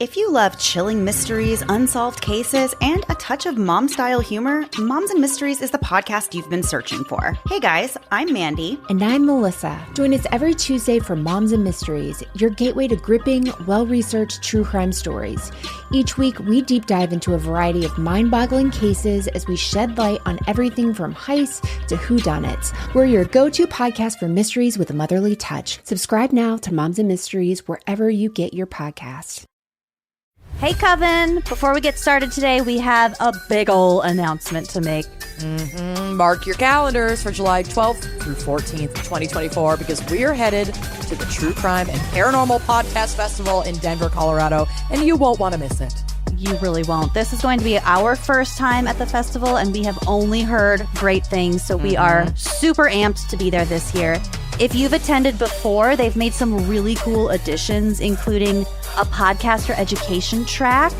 If you love chilling mysteries, unsolved cases, and a touch of mom-style humor, Moms and Mysteries is the podcast you've been searching for. Hey guys, I'm Mandy. And I'm Melissa. Join us every Tuesday for Moms and Mysteries, your gateway to gripping, well-researched true crime stories. Each week, we deep dive into a variety of mind-boggling cases as we shed light on everything from heists to whodunits. We're your go-to podcast for mysteries with a motherly touch. Subscribe now to Moms and Mysteries wherever you get your podcasts. Hey, Coven! Before we get started today, we have a big ol' announcement to make. Mark your calendars for July 12th through 14th, 2024, because we are headed to the True Crime and Paranormal Podcast Festival in Denver, Colorado, and you won't want to miss it. You really won't. This is going to be our first time at the festival, and we have only heard great things, so we are super amped to be there this year. If you've attended before, they've made some really cool additions, including a podcaster education track.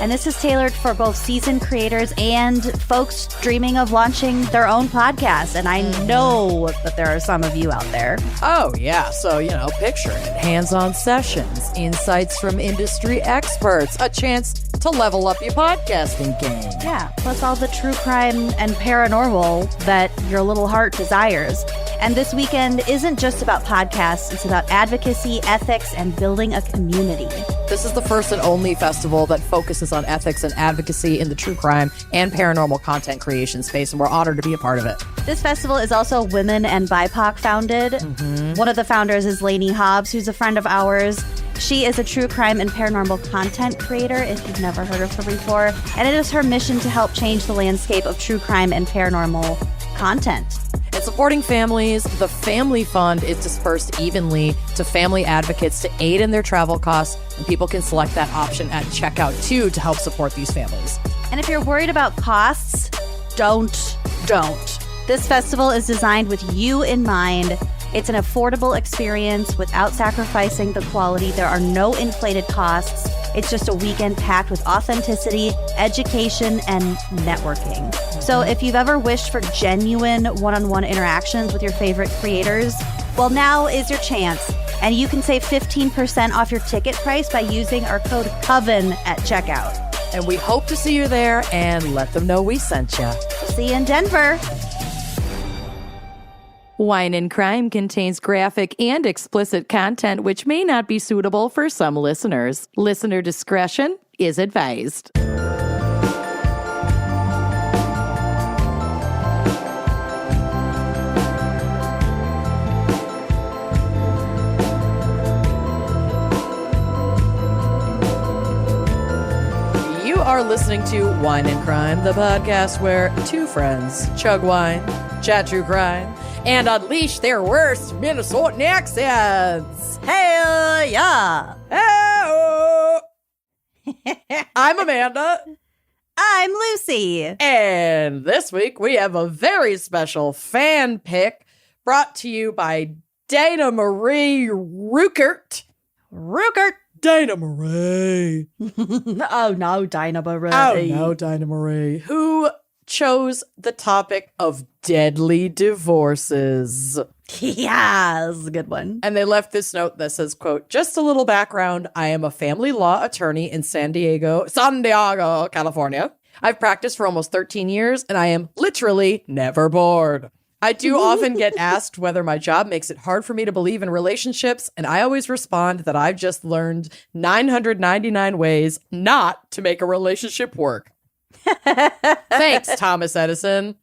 And this is tailored for both seasoned creators and folks dreaming of launching their own podcast. And I know that there are some of you out there. Oh, yeah. So, picture it. Hands-on sessions, insights from industry experts, a chance to level up your podcasting game. Yeah, plus all the true crime and paranormal that your little heart desires. And this weekend isn't just about podcasts, it's about advocacy, ethics, and building a community. This is the first and only festival that focuses on ethics and advocacy in the true crime and paranormal content creation space, and we're honored to be a part of it. This festival is also women and BIPOC founded. One of the founders is Lainey Hobbs, who's a friend of ours. She is a true crime and paranormal content creator, if you've never heard of her before, and it is her mission to help change the landscape of true crime and paranormal content. And supporting families, the Family Fund is dispersed evenly to family advocates to aid in their travel costs, and people can select that option at checkout too to help support these families. And if you're worried about costs, don't. This festival is designed with you in mind. It's an affordable experience without sacrificing the quality. There are no inflated costs. It's just a weekend packed with authenticity, education, and networking. So if you've ever wished for genuine one-on-one interactions with your favorite creators, well, now is your chance. And you can save 15% off your ticket price by using our code COVEN at checkout. And we hope to see you there and let them know we sent you. See you in Denver. Wine and Crime contains graphic and explicit content which may not be suitable for some listeners. Listener discretion is advised. You are listening to Wine and Crime, the podcast where two friends chug wine, chat true crime, and unleash their worst Minnesotan accents. Hell yeah! Hey-o! I'm Amanda. I'm Lucy. And this week we have a very special fan pick brought to you by Dana Marie Ruckert. Dana Marie. Oh no, Dinah Marie. Oh no, Dana Marie. Who chose the topic of deadly divorces. Yeah, that's a good one. And they left this note that says, quote, "Just a little background. I am a family law attorney in San Diego, California. I've practiced for almost 13 years, and I am literally never bored. I do often get asked whether my job makes it hard for me to believe in relationships, and I always respond that I've just learned 999 ways not to make a relationship work." Thanks, Thomas Edison.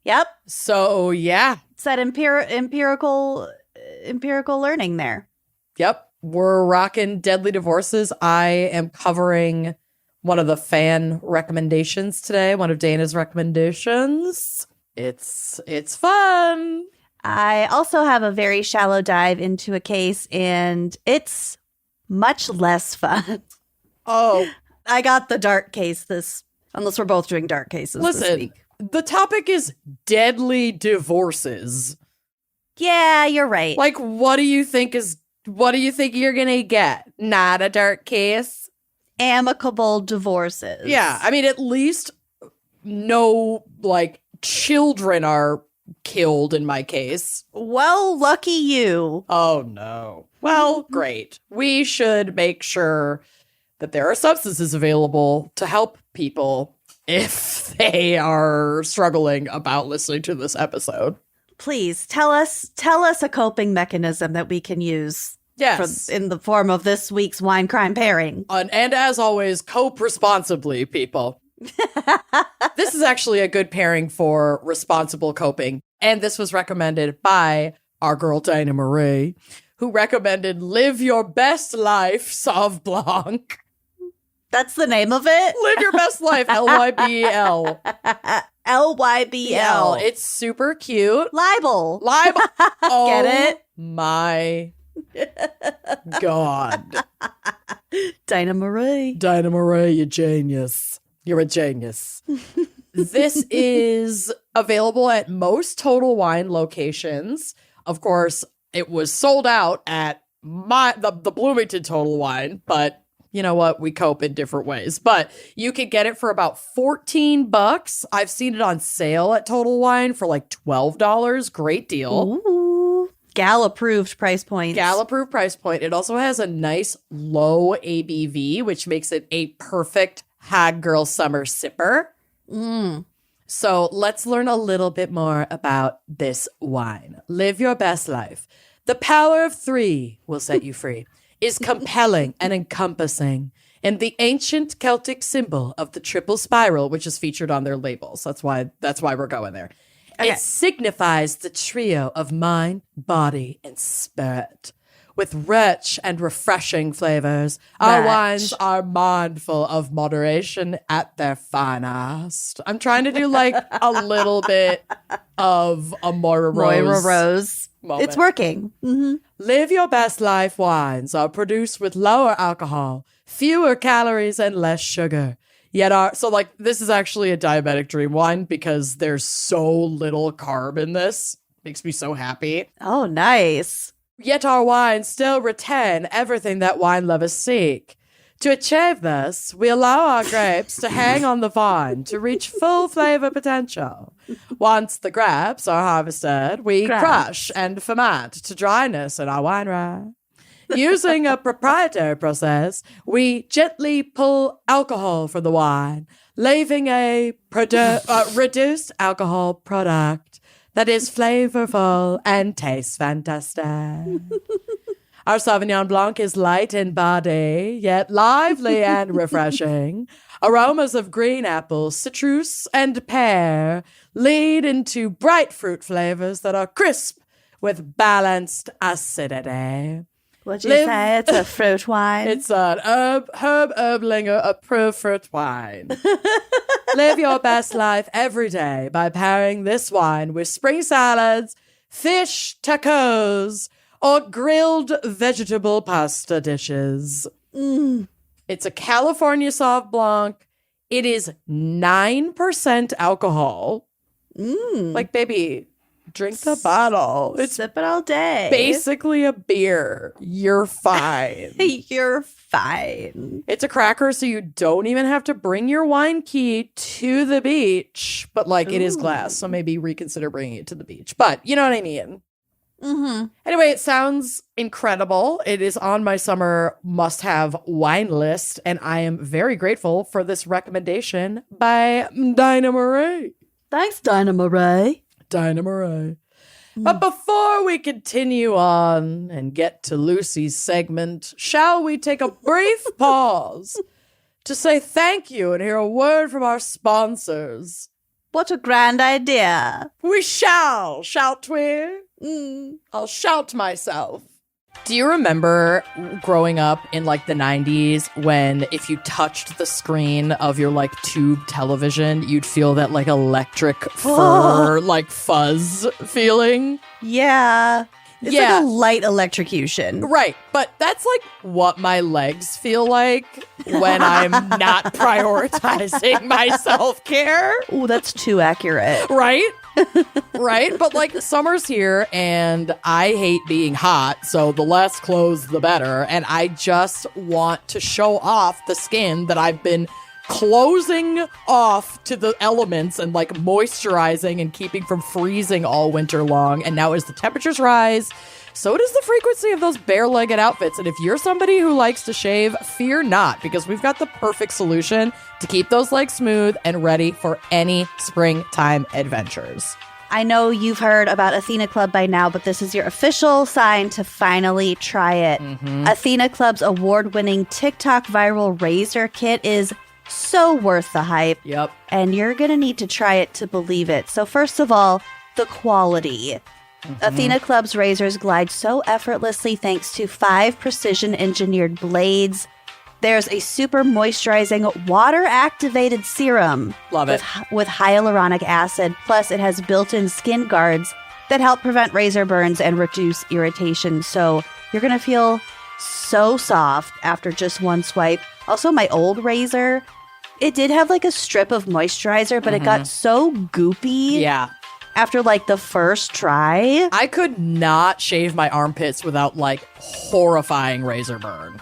Yep. So, yeah. It's that empirical learning there. Yep. We're rocking deadly divorces. I am covering one of the fan recommendations today, one of Dana's recommendations. It's fun. I also have a very shallow dive into a case, and it's much less fun. Oh. I got the dark case unless we're both doing dark cases this week. The topic is deadly divorces. Yeah, you're right. Like, what do you think you're gonna get? Not a dark case? Amicable divorces. Yeah, I mean, at least no, children are killed in my case. Well, lucky you. Oh, no. Well, great. We should make sure that there are substances available to help people if they are struggling about listening to this episode. Please tell us a coping mechanism that we can use. Yes. In the form of this week's wine crime pairing. And as always, cope responsibly, people. This is actually a good pairing for responsible coping. And this was recommended by our girl Dinah Marie, who recommended Live Your Best Life Sauv Blanc. That's the name of it? Live Your Best Life, Lybel. Lybel. It's super cute. Libel. Oh, Get it? My God. Dinah Marie. Dinah Marie, you genius. You're a genius. This is available at most Total Wine locations. Of course, it was sold out at the Bloomington Total Wine, but you know what? We cope in different ways. But you could get it for about $14. I've seen it on sale at Total Wine for like $12. Great deal. Ooh. Gal-approved price point. Gal-approved price point. It also has a nice low ABV, which makes it a perfect hag girl summer sipper. So let's learn a little bit more about this wine. Live Your Best Life. The power of 3 will set you free. Is compelling and encompassing, and the ancient Celtic symbol of the triple spiral, which is featured on their labels. That's why we're going there. Okay. It signifies the trio of mind, body, and spirit. With rich and refreshing flavors, our wines are mindful of moderation at their finest. I'm trying to do like a little bit of a Moira Rose moment. It's working. Mm-hmm. Live Your Best Life wines are produced with lower alcohol, fewer calories, and less sugar. This is actually a diabetic dream wine because there's so little carb in this. Makes me so happy. Oh, nice. Yet our wines still retain everything that wine lovers seek. To achieve this, we allow our grapes to hang on the vine to reach full flavor potential. Once the grapes are harvested, we crush and ferment to dryness in our wine rye. Using a proprietary process, we gently pull alcohol from the wine, leaving a reduced alcohol product that is flavorful and tastes fantastic. Our Sauvignon Blanc is light in body, yet lively and refreshing. Aromas of green apple, citrus, and pear lead into bright fruit flavors that are crisp with balanced acidity. What'd you say? It's a fruit wine? It's an Herb Erblinger approved fruit wine. Live your best life every day by pairing this wine with spring salads, fish tacos, or grilled vegetable pasta dishes. It's a California Sauv Blanc. It is 9% alcohol. Like, baby, drink the bottle. Sip it all day. Basically a beer. You're fine. You're fine. It's a cracker, so you don't even have to bring your wine key to the beach. But, it is glass, so maybe reconsider bringing it to the beach. But you know what I mean. Mm-hmm. Anyway, it sounds incredible. It is on my summer must-have wine list, and I am very grateful for this recommendation by Dinah Marie. Thanks, Dinah Marie. Dinah Marie. But before we continue on and get to Lucy's segment, shall we take a brief pause to say thank you and hear a word from our sponsors? What a grand idea. We shall, shan't we? I'll shout myself. Do you remember growing up in the 90s when if you touched the screen of your tube television, you'd feel that electric fur, fuzz feeling? Yeah. It's like a light electrocution. Right. But that's what my legs feel like when I'm not prioritizing my self-care. Oh, that's too accurate. Right? Right? But summer's here and I hate being hot, so the less clothes the better. And I just want to show off the skin that I've been closing off to the elements and moisturizing and keeping from freezing all winter long. And now as the temperatures rise, so does the frequency of those bare-legged outfits. And if you're somebody who likes to shave, fear not, because we've got the perfect solution to keep those legs smooth and ready for any springtime adventures. I know you've heard about Athena Club by now, but this is your official sign to finally try it. Athena Club's award-winning TikTok viral razor kit is so worth the hype. Yep. And you're going to need to try it to believe it. So first of all, the quality. Athena Club's razors glide so effortlessly thanks to 5 precision-engineered blades. There's a super moisturizing water-activated serum. Love it. With hyaluronic acid. Plus, it has built-in skin guards that help prevent razor burns and reduce irritation. So you're going to feel so soft after just one swipe. Also, my old razor, it did have like a strip of moisturizer, but it got so goopy. Yeah. After like the first try. I could not shave my armpits without like horrifying razor burn.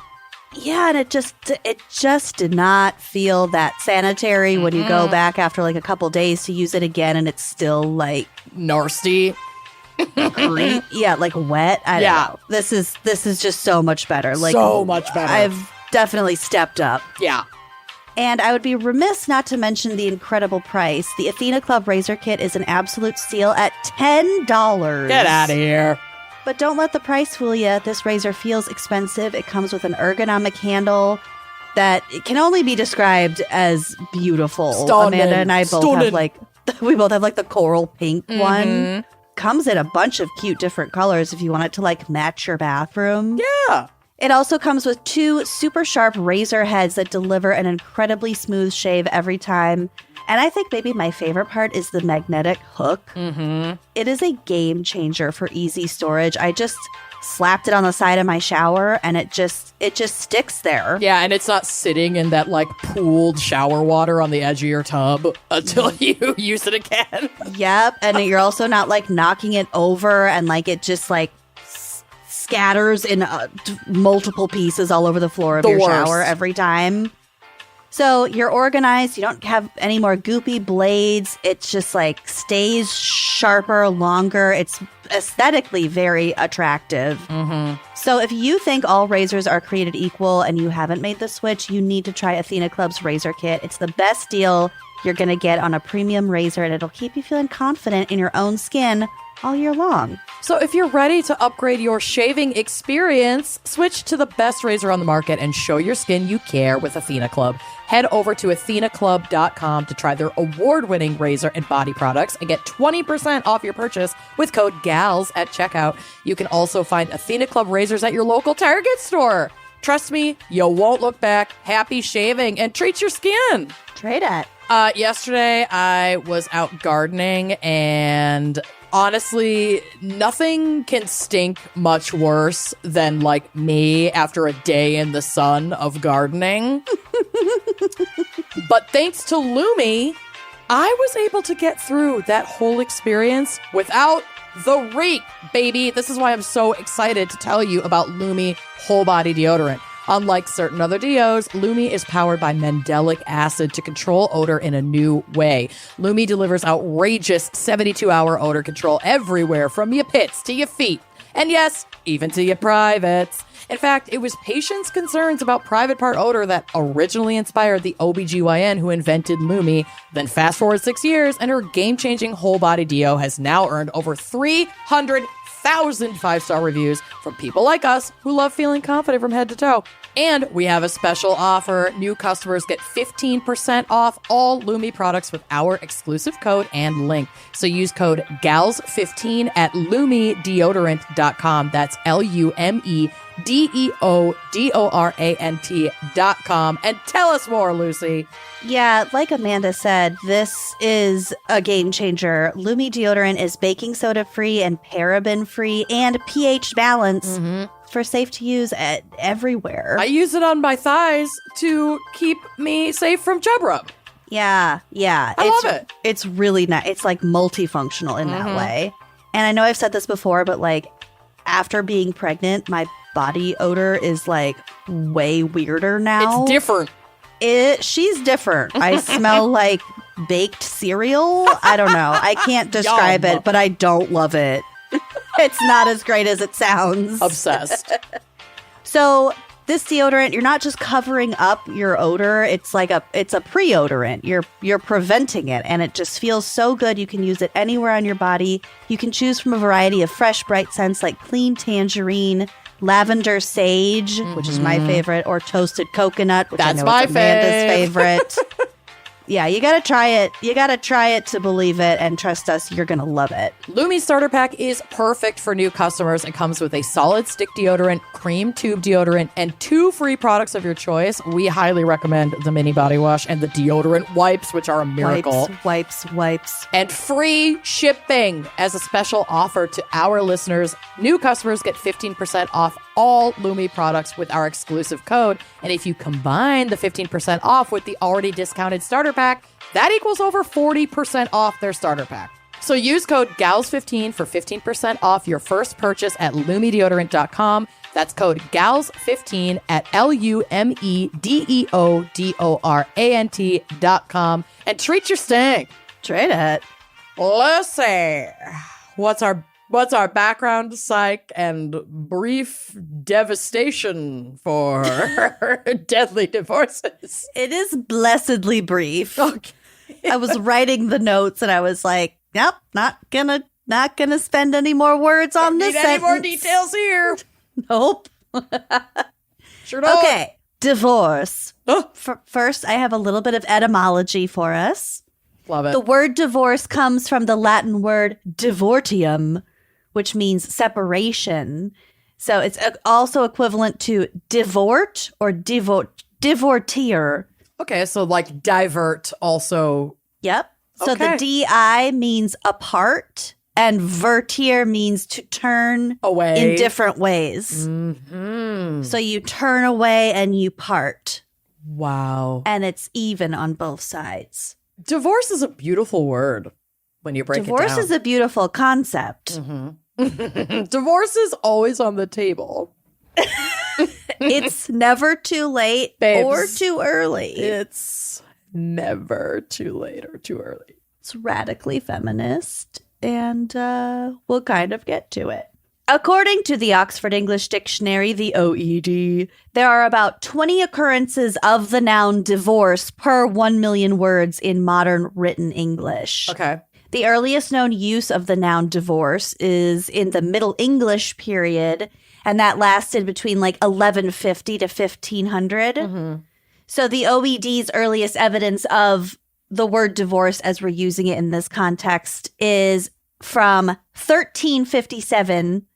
Yeah, and it just did not feel that sanitary when you go back after like a couple days to use it again, and it's still like nasty. Yeah, like wet. I don't know. This is just so much better. Like so much better. I've definitely stepped up. Yeah. And I would be remiss not to mention the incredible price. The Athena Club Razor Kit is an absolute steal at $10. Get out of here. But don't let the price fool you. This razor feels expensive. It comes with an ergonomic handle that it can only be described as beautiful. Stunning. Amanda and I both have like the coral pink one. Comes in a bunch of cute different colors if you want it to like match your bathroom. Yeah. It also comes with 2 super sharp razor heads that deliver an incredibly smooth shave every time. And I think maybe my favorite part is the magnetic hook. It is a game changer for easy storage. I just slapped it on the side of my shower and it just sticks there. Yeah, and it's not sitting in that like pooled shower water on the edge of your tub until you use it again. Yep, and you're also not like knocking it over and like it just like scatters in multiple pieces all over the floor of your shower every time. So you're organized. You don't have any more goopy blades. It's just like stays sharper, longer. It's aesthetically very attractive. So if you think all razors are created equal and you haven't made the switch, you need to try Athena Club's Razor Kit. It's the best deal you're going to get on a premium razor, and it'll keep you feeling confident in your own skin all year long. So if you're ready to upgrade your shaving experience, switch to the best razor on the market and show your skin you care with Athena Club. Head over to athenaclub.com to try their award-winning razor and body products and get 20% off your purchase with code GALS at checkout. You can also find Athena Club razors at your local Target store. Trust me, you won't look back. Happy shaving and treat your skin. Trade it. Yesterday, I was out gardening, and honestly, nothing can stink much worse than like me after a day in the sun of gardening. But thanks to Lumi, I was able to get through that whole experience without the reek, baby. This is why I'm so excited to tell you about Lumi Whole Body Deodorant. Unlike certain other deos, Lumi is powered by mandelic acid to control odor in a new way. Lumi delivers outrageous 72-hour odor control everywhere, from your pits to your feet. And yes, even to your privates. In fact, it was patients' concerns about private part odor that originally inspired the OBGYN who invented Lumi. Then fast forward 6 years, and her game-changing whole body deo has now earned over 300,000 5-star reviews from people like us who love feeling confident from head to toe. And we have a special offer. New customers get 15% off all Lumi products with our exclusive code and link. So use code GALS15 at LumiDeodorant.com. That's LumiDeodorant.com. And tell us more, Lucy. Yeah, like Amanda said, this is a game changer. Lumi deodorant is baking soda free and paraben free and pH balanced for safe to use everywhere. I use it on my thighs to keep me safe from chub rub. Yeah. I love it. It's really nice. It's like multifunctional in that way. And I know I've said this before, but like after being pregnant, my body odor is like way weirder now. It's different. She's different. I smell like baked cereal. I don't know. I can't describe it, but I don't love it. It's not as great as it sounds. Obsessed. So this deodorant, you're not just covering up your odor. It's a pre-odorant. You're preventing it, and it just feels so good. You can use it anywhere on your body. You can choose from a variety of fresh, bright scents like clean tangerine, lavender sage, which is my favorite, or toasted coconut, which That's I know my is Amanda's favorite. Yeah, you gotta try it. You gotta try it to believe it, and trust us, you're gonna love it. Lumi Starter Pack is perfect for new customers. It comes with a solid stick deodorant, cream tube deodorant, and 2 free products of your choice. We highly recommend the mini body wash and the deodorant wipes, which are a miracle. Wipes. And free shipping. As a special offer to our listeners, new customers get 15% off all Lumi products with our exclusive code. And if you combine the 15% off with the already discounted starter pack, that equals over 40% off their starter pack. So use code GALS15 for 15% off your first purchase at lumideodorant.com. That's code GALS15 at LUMEDEODORANT.com. And treat your stink. Trade it. Let's see. What's our background, psych, and brief devastation for deadly divorces? It is blessedly brief. Okay. I was writing the notes and I was like, "Nope, not gonna spend any more words on this Need any more sentence. details here? Nope." Sure don't. Okay, divorce. Oh, First, I have a little bit of etymology for us. love it. The word divorce comes from the Latin word divortium, which means separation. So it's also equivalent to divort or divortir. Okay, so like divert also. Yep. So Okay. the di means apart, and vertir means to turn Away. in different ways. Mhm. So you turn away and you part, Wow. and it's even on both sides. Divorce is a beautiful word when you break Divorce it down. is a beautiful concept. Divorce is always on the table. It's never too late Babes. or too early. It's never too late or too early. It's radically feminist, and we'll kind of get to it. According to the Oxford English Dictionary, the OED, there are about 20 occurrences of the noun divorce per 1 million words in modern written English. Okay. The earliest known use of the noun divorce is in the Middle English period, and that lasted between like 1150 to 1500. So the OED's earliest evidence of the word divorce as we're using it in this context is from 1357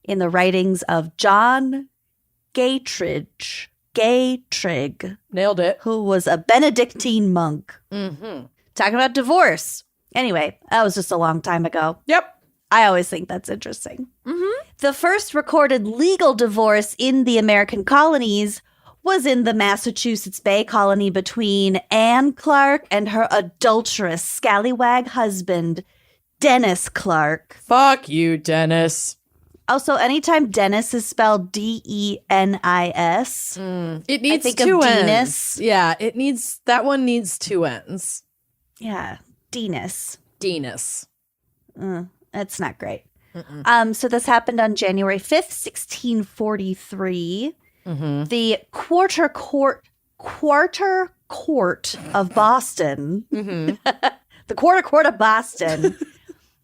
in the writings of John Gaytrig, Nailed it. who was a Benedictine monk. Talking about divorce. Anyway, that was just a long time ago. Yep. I always think that's interesting. The first recorded legal divorce in the American colonies was in the Massachusetts Bay Colony between Anne Clark and her adulterous scallywag husband, Dennis Clark. Fuck you, Dennis. Also, anytime Dennis is spelled D-E-N-I-S, It needs think of two Dennis. ends. Yeah, that one needs 2 ends. yeah, Dennis. Dennis. That's not great. So this happened on January 5th, 1643. The Quarter Court of Boston, the Quarter Court of Boston,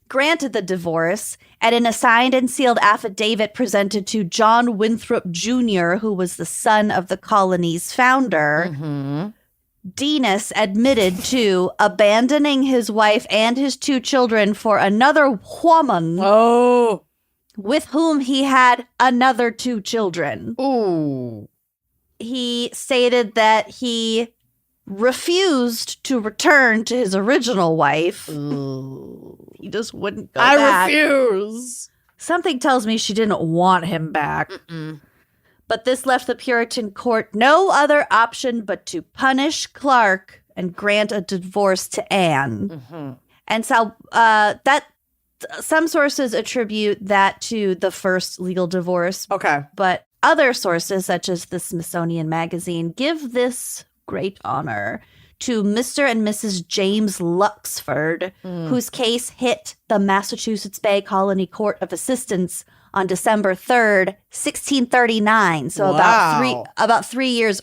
granted the divorce, and in a signed and sealed affidavit presented to John Winthrop Jr., who was the son of the colony's founder, Dennis admitted to abandoning his wife and his 2 children for another woman Oh. with whom he had another 2 children. Ooh. He stated that he refused to return to his original wife. He just wouldn't go back. Refuse. Something tells me she didn't want him back. But this left the Puritan court no other option but to punish Clark and grant a divorce to Anne. And so that some sources attribute that to the first legal divorce, Okay. but other sources, such as the Smithsonian Magazine, give this great honor to Mr. and Mrs. James Luxford, whose case hit the Massachusetts Bay Colony Court of Assistance on December 3rd, 1639. So about 3 years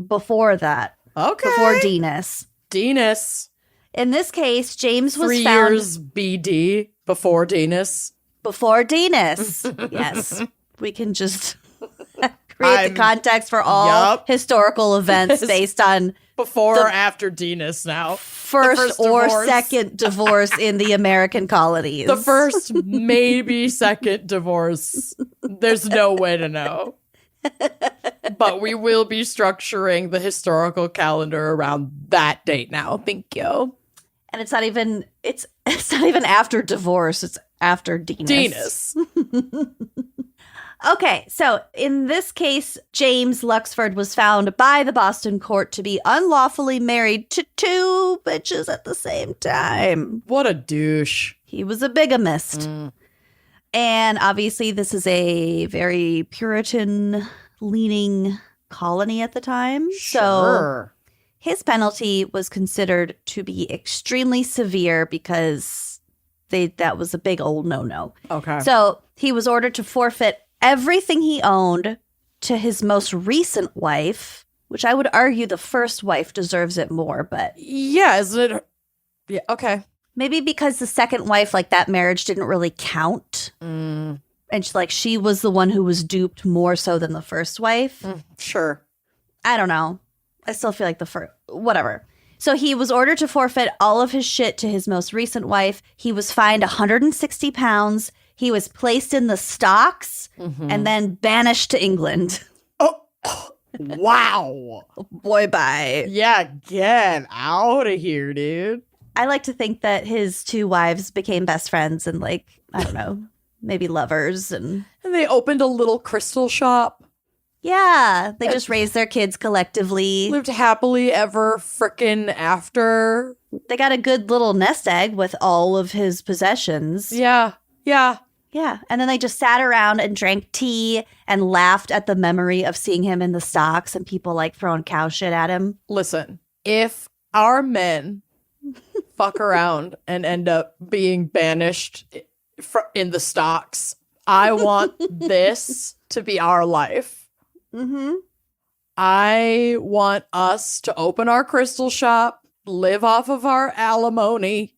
before that. Okay. Before Denis. In this case, James was 3 found... years BD, before Denis. Before Denis. Yes. We can just create the context for all historical events based on... Before or after Denis now. First or second divorce in the American colonies. The first, maybe second divorce. There's no way to know. But we will be structuring the historical calendar around that date now. Thank you. And it's not even after divorce, it's after Denis. Okay, so in this case, James Luxford was found by the Boston court to be unlawfully married to 2 bitches at the same time. What a douche. He was a bigamist. And obviously, this is a very Puritan-leaning colony at the time. Sure. So his penalty was considered to be extremely severe because that was a big old no-no. Okay. So he was ordered to forfeit everything he owned to his most recent wife, which I would argue the first wife deserves it more, but... Yeah, isn't it? Yeah, okay. Maybe because the second wife, like, that marriage didn't really count. And she was the one who was duped more so than the first wife. Sure. I don't know. I still feel like the first... Whatever. So he was ordered to forfeit all of his shit to his most recent wife. He was fined 160 pounds. He was placed in the stocks and then banished to England. Oh, wow. Boy, bye. Yeah, get out of here, dude. I like to think that his 2 wives became best friends and, like, I don't know, maybe lovers. And they opened a little crystal shop. Yeah, they just raised their kids collectively. Lived happily ever frickin' after. They got a good little nest egg with all of his possessions. Yeah. Yeah, and then they just sat around and drank tea and laughed at the memory of seeing him in the stocks and people, like, throwing cow shit at him. Listen, if our men fuck around and end up being banished in the stocks, I want this to be our life. I want us to open our crystal shop, live off of our alimony.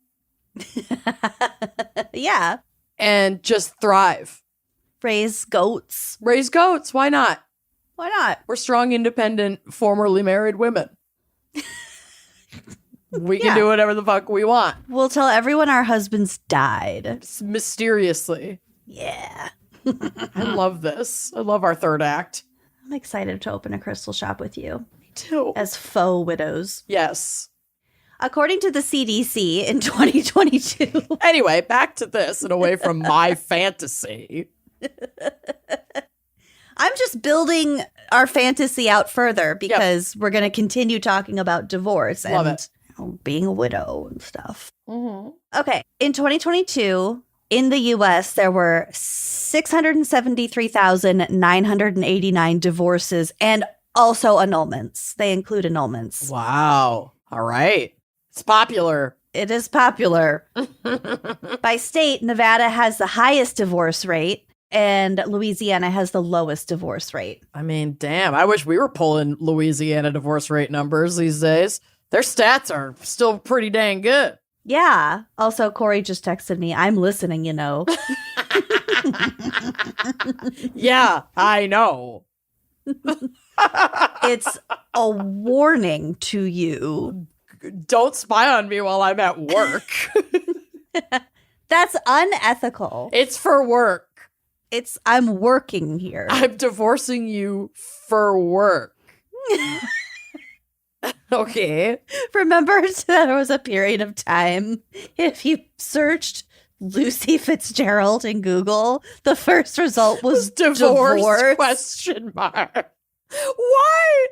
Yeah. And just thrive. Raise goats. Why not? Why not? We're strong, independent, formerly married women. We can do whatever the fuck we want. We'll tell everyone our husbands died. Mysteriously. Yeah. I love this. I love our third act. I'm excited to open a crystal shop with you. Me too. As faux widows. Yes. According to the CDC in 2022. Anyway, back to this and away from my fantasy. I'm just building our fantasy out further because we're going to continue talking about divorce and being a widow and stuff. Okay. In 2022, in the U.S., there were 673,989 divorces and also annulments. They include annulments. Wow. All right. It's popular. It is popular. By state, Nevada has the highest divorce rate and Louisiana has the lowest divorce rate. I mean, damn, I wish we were pulling Louisiana divorce rate numbers these days. Their stats are still pretty dang good. Yeah. Also, Corey just texted me. I'm listening, you know. Yeah, I know. It's a warning to you. Don't spy on me while I'm at work. That's unethical. It's for work. I'm working here. I'm divorcing you for work. Okay. Remember there was a period of time, if you searced Lucy Fitzgerald in Google, the first result was divorce? Question mark. Why?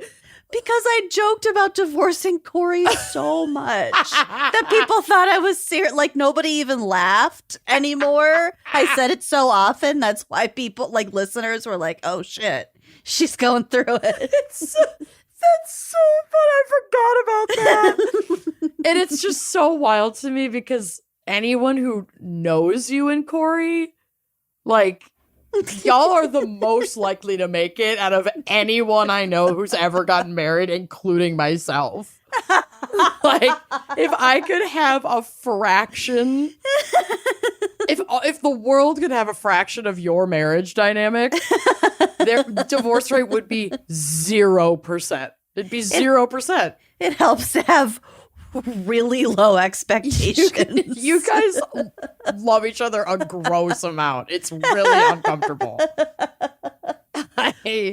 Because I joked about divorcing Corey so much that people thought I was serious. Like, nobody even laughed anymore. I said it so often. That's why people, like, listeners were like, oh, shit, she's going through it. That's so fun. I forgot about that. And it's just so wild to me because anyone who knows you and Corey, like, y'all are the most likely to make it out of anyone I know who's ever gotten married, including myself. Like, if I could have a fraction, if the world could have a fraction of your marriage dynamic, their divorce rate would be 0%. It'd be 0%. It helps to have really low expectations. You guys love each other a gross amount. It's really uncomfortable.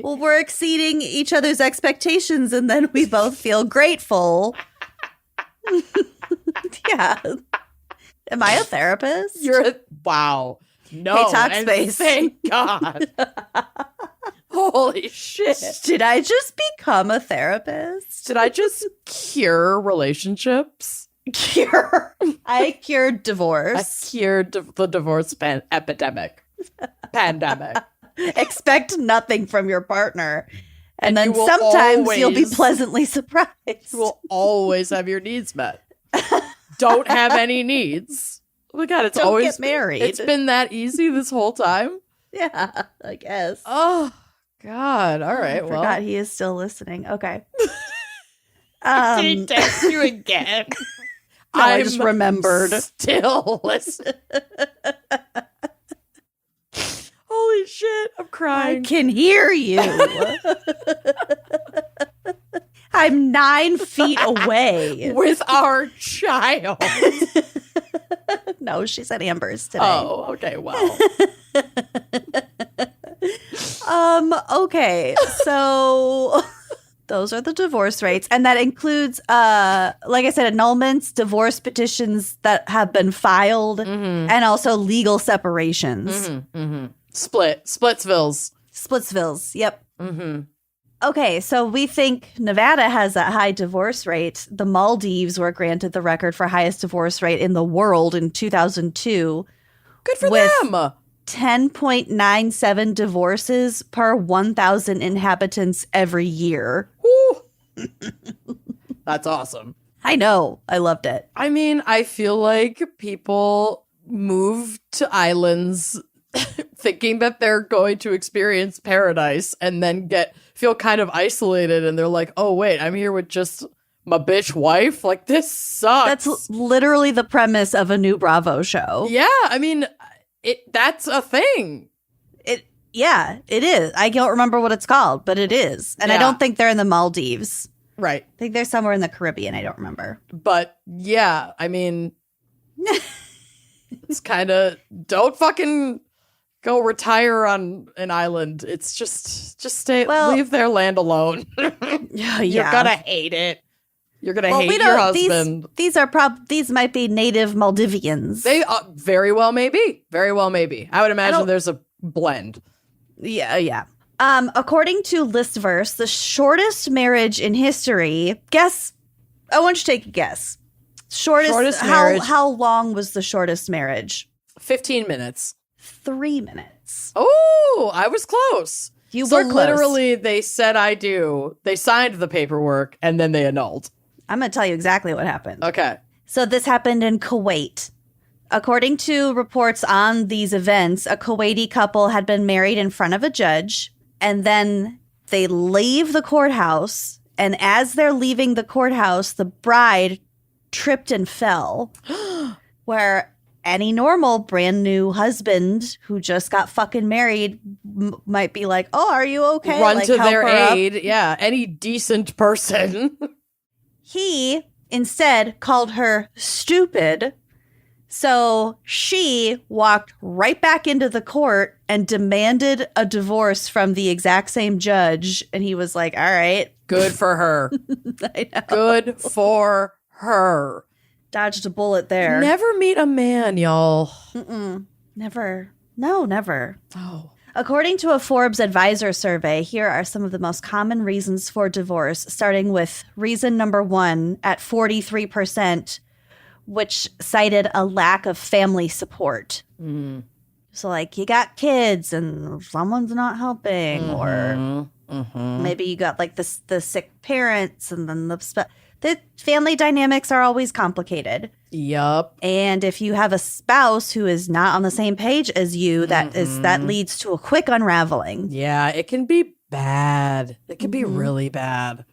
Well, we're exceeding each other's expectations, and then we both feel grateful. Yeah. Am I a therapist? Wow. No. Hey, Talkspace. Thank God. Holy shit. Did I just become a therapist? Did I just cure relationships? Cure. I cured I divorce. cured the divorce epidemic. Pandemic. Expect nothing from your partner. And then you will sometimes you'll be always- pleasantly surprised. You will always have your needs met. Don't have any needs. Oh my God, it's Don't always get married. It's been that easy this whole time. Yeah, I guess. Oh God. All right. I Well, forgot he is still listening. Okay. did he text you again? No, I just remembered. Still listening. Holy shit! I'm I crying. can hear you. I'm 9 feet away. With our child. No, she's at Amber's today. Oh, okay. Well, Okay. So those are the divorce rates. And that includes, like I said, annulments, divorce petitions that have been filed, and also legal separations. Splitsvilles. Splitsvilles. Yep. Mm-hmm. Okay, so we think Nevada has a high divorce rate. The Maldives were granted the record for highest divorce rate in the world in 2002. Good for With- them. 10.97 divorces per 1,000 inhabitants every year. Woo. That's awesome. I know. I loved it. I mean, I feel like people move to islands thinking that they're going to experience paradise and then feel kind of isolated, and they're like, oh wait, I'm here with just my bitch wife. Like, this sucks. That's literally the premise of a new Bravo show. Yeah, I mean, that's a thing. Yeah, it is. I don't remember what it's called, but it is. And I Yeah. don't think they're in the Maldives. Right. I think they're somewhere in the Caribbean. I don't remember. But yeah, I mean, it's kind of, don't fucking go retire on an island. It's just stay, leave their land alone. Yeah. You're gonna hate it. You're gonna hate we your don't- husband. These might be native Maldivians. They very well may be. Very well may be. I would imagine there's a blend. Yeah. According to Listverse, the shortest marriage in history. Guess. I want you to take a guess. Shortest marriage. How long was the shortest marriage? 15 minutes. 3 minutes. Oh, I was close. You So were close. literally, they said I do. They signed the paperwork and then they annulled. I'm going to tell you exactly what happened. Okay. So this happened in Kuwait. According to reports on these events, a Kuwaiti couple had been married in front of a judge, and then they leave the courthouse, and as they're leaving the courthouse, the bride tripped and fell, where any normal brand new husband who just got fucking married might be like, oh, are you okay? Run Like, to help their her up. aid. Yeah. Any decent person. He instead called her stupid. So she walked right back into the court and demanded a divorce from the exact same judge. And he was like, all right. Good for her. I know. Good for her. Dodged a bullet there. Never meet a man, y'all. Never. No, never. Oh. According to a Forbes advisor survey, here are some of the most common reasons for divorce, starting with reason number 1 at 43%, which cited a lack of family support. So, like, you got kids and someone's not helping, or maybe you got, like, the sick parents and then the family dynamics are always complicated. Yup. And if you have a spouse who is not on the same page as you, that leads to a quick unraveling. Yeah, it can be bad. It can be really bad.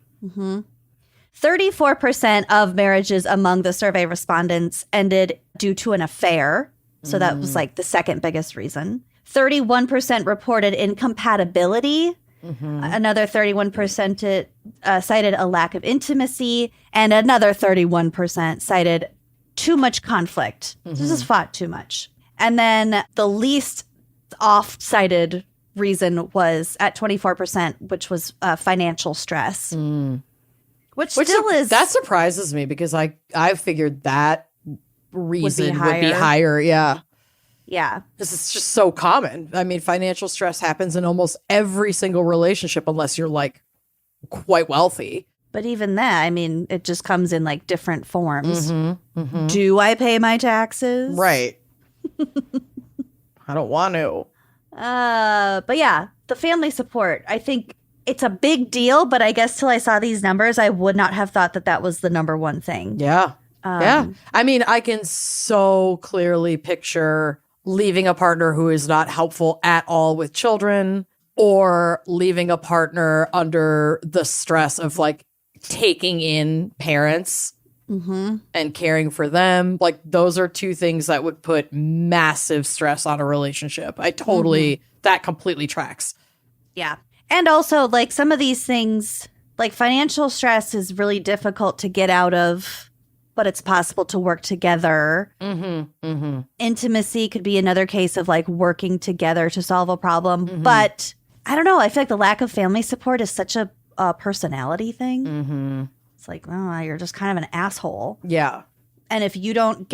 34% of marriages among the survey respondents ended due to an affair. So that was like the second biggest reason. 31% reported incompatibility. Another 31% cited a lack of intimacy. And another 31% cited too much conflict. This is fought too much. And then the least oft-cited reason was at 24%, which was financial stress. Which still is... That surprises me because I figured that reason would be higher. Yeah. Yeah. This is just so common. I mean, financial stress happens in almost every single relationship unless you're like quite wealthy. But even that, I mean, it just comes in like different forms. Do I pay my taxes? Right. I don't want to. But yeah, the family support, I think it's a big deal, but I guess till I saw these numbers, I would not have thought that was the number one thing. Yeah. Yeah. I mean, I can so clearly picture leaving a partner who is not helpful at all with children, or leaving a partner under the stress of like taking in parents and caring for them. Like those are two things that would put massive stress on a relationship. That completely tracks. Yeah. And also like some of these things, like financial stress is really difficult to get out of, but it's possible to work together. Intimacy could be another case of like working together to solve a problem. But I don't know. I feel like the lack of family support is such a personality thing. It's like, oh, you're just kind of an asshole. Yeah. And if you don't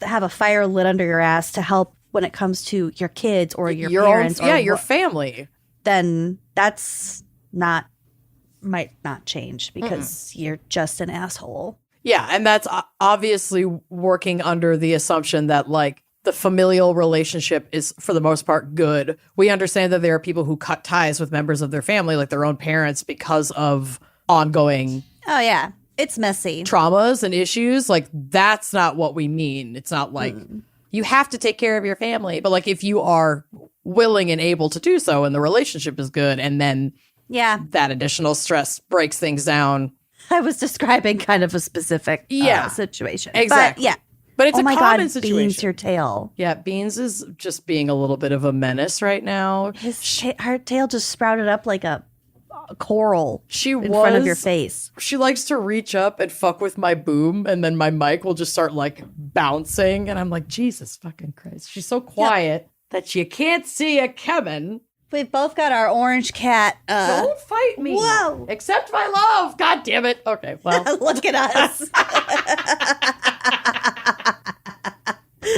have a fire lit under your ass to help when it comes to your kids or your parents, your family, then that's might not change because you're just an asshole. Yeah, and that's obviously working under the assumption that, like, the familial relationship is, for the most part, good. We understand that there are people who cut ties with members of their family, like their own parents, because of ongoing... Oh, yeah. It's messy. Traumas and issues. Like, that's not what we mean. It's not like you have to take care of your family. But, like, if you are willing and able to do so and the relationship is good, and then that additional stress breaks things down... I was describing kind of a specific situation. Exactly. But it's a common situation. Beans your tail. Yeah, Beans is just being a little bit of a menace right now. Her tail just sprouted up like a coral in front of your face. She likes to reach up and fuck with my boom, and then my mic will just start like bouncing. And I'm like, Jesus fucking Christ. She's so quiet that you can't see a Kevin. We've both got our orange cat. Don't fight me. Whoa. Accept my love. God damn it. Okay, well. Look at us.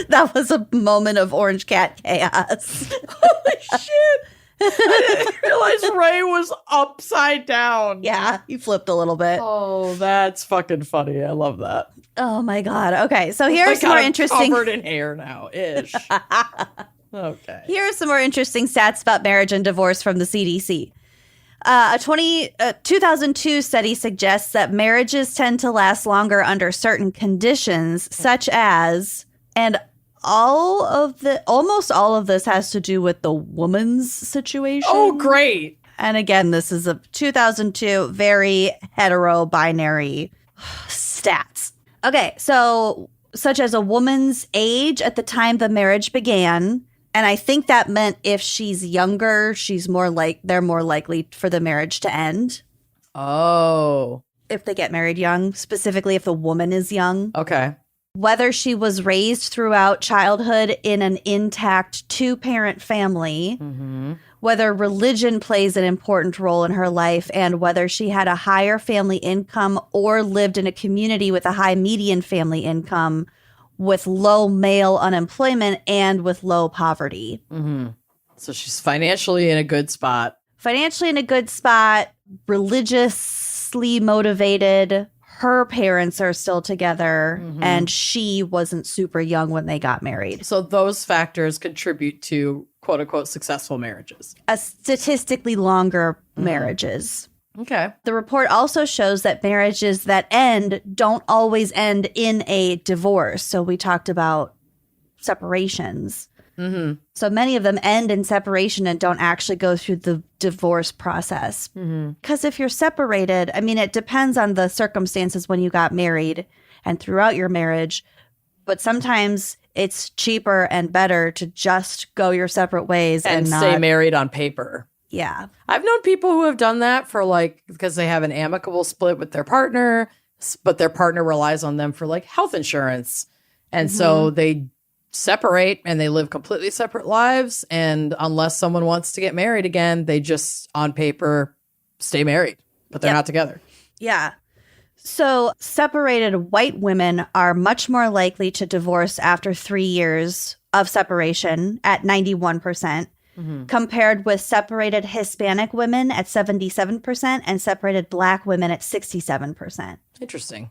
That was a moment of orange cat chaos. Holy shit. I didn't realize Ray was upside down. Yeah, you flipped a little bit. Oh, that's fucking funny. I love that. Oh my God. Okay, so here's more interesting. Covered in hair now, ish. Okay. Here are some more interesting stats about marriage and divorce from the CDC. A 2002 study suggests that marriages tend to last longer under certain conditions, such as, and almost all of this has to do with the woman's situation. Oh, great. And again, this is a 2002 very hetero-binary stats. Okay, so such as a woman's age at the time the marriage began. And I think that meant if she's younger, they're more likely for the marriage to end. Oh. If they get married young, specifically if the woman is young. Okay. Whether she was raised throughout childhood in an intact two-parent family, whether religion plays an important role in her life, and whether she had a higher family income or lived in a community with a high median family income, with low male unemployment and with low poverty. So she's financially in a good spot. Religiously motivated. Her parents are still together, and she wasn't super young when they got married. So those factors contribute to quote unquote successful marriages. Statistically longer marriages. Okay. The report also shows that marriages that end don't always end in a divorce. So we talked about separations. Mm-hmm. So many of them end in separation and don't actually go through the divorce process. Mm-hmm. Because if you're separated, I mean, it depends on the circumstances when you got married and throughout your marriage. But sometimes it's cheaper and better to just go your separate ways And stay married on paper. Yeah. I've known people who have done that for like, because they have an amicable split with their partner, but their partner relies on them for like health insurance. And so they separate and they live completely separate lives. And unless someone wants to get married again, they just on paper stay married, but they're not together. Yeah. So separated white women are much more likely to divorce after 3 years of separation at 91%, compared with separated Hispanic women at 77% and separated Black women at 67%. Interesting.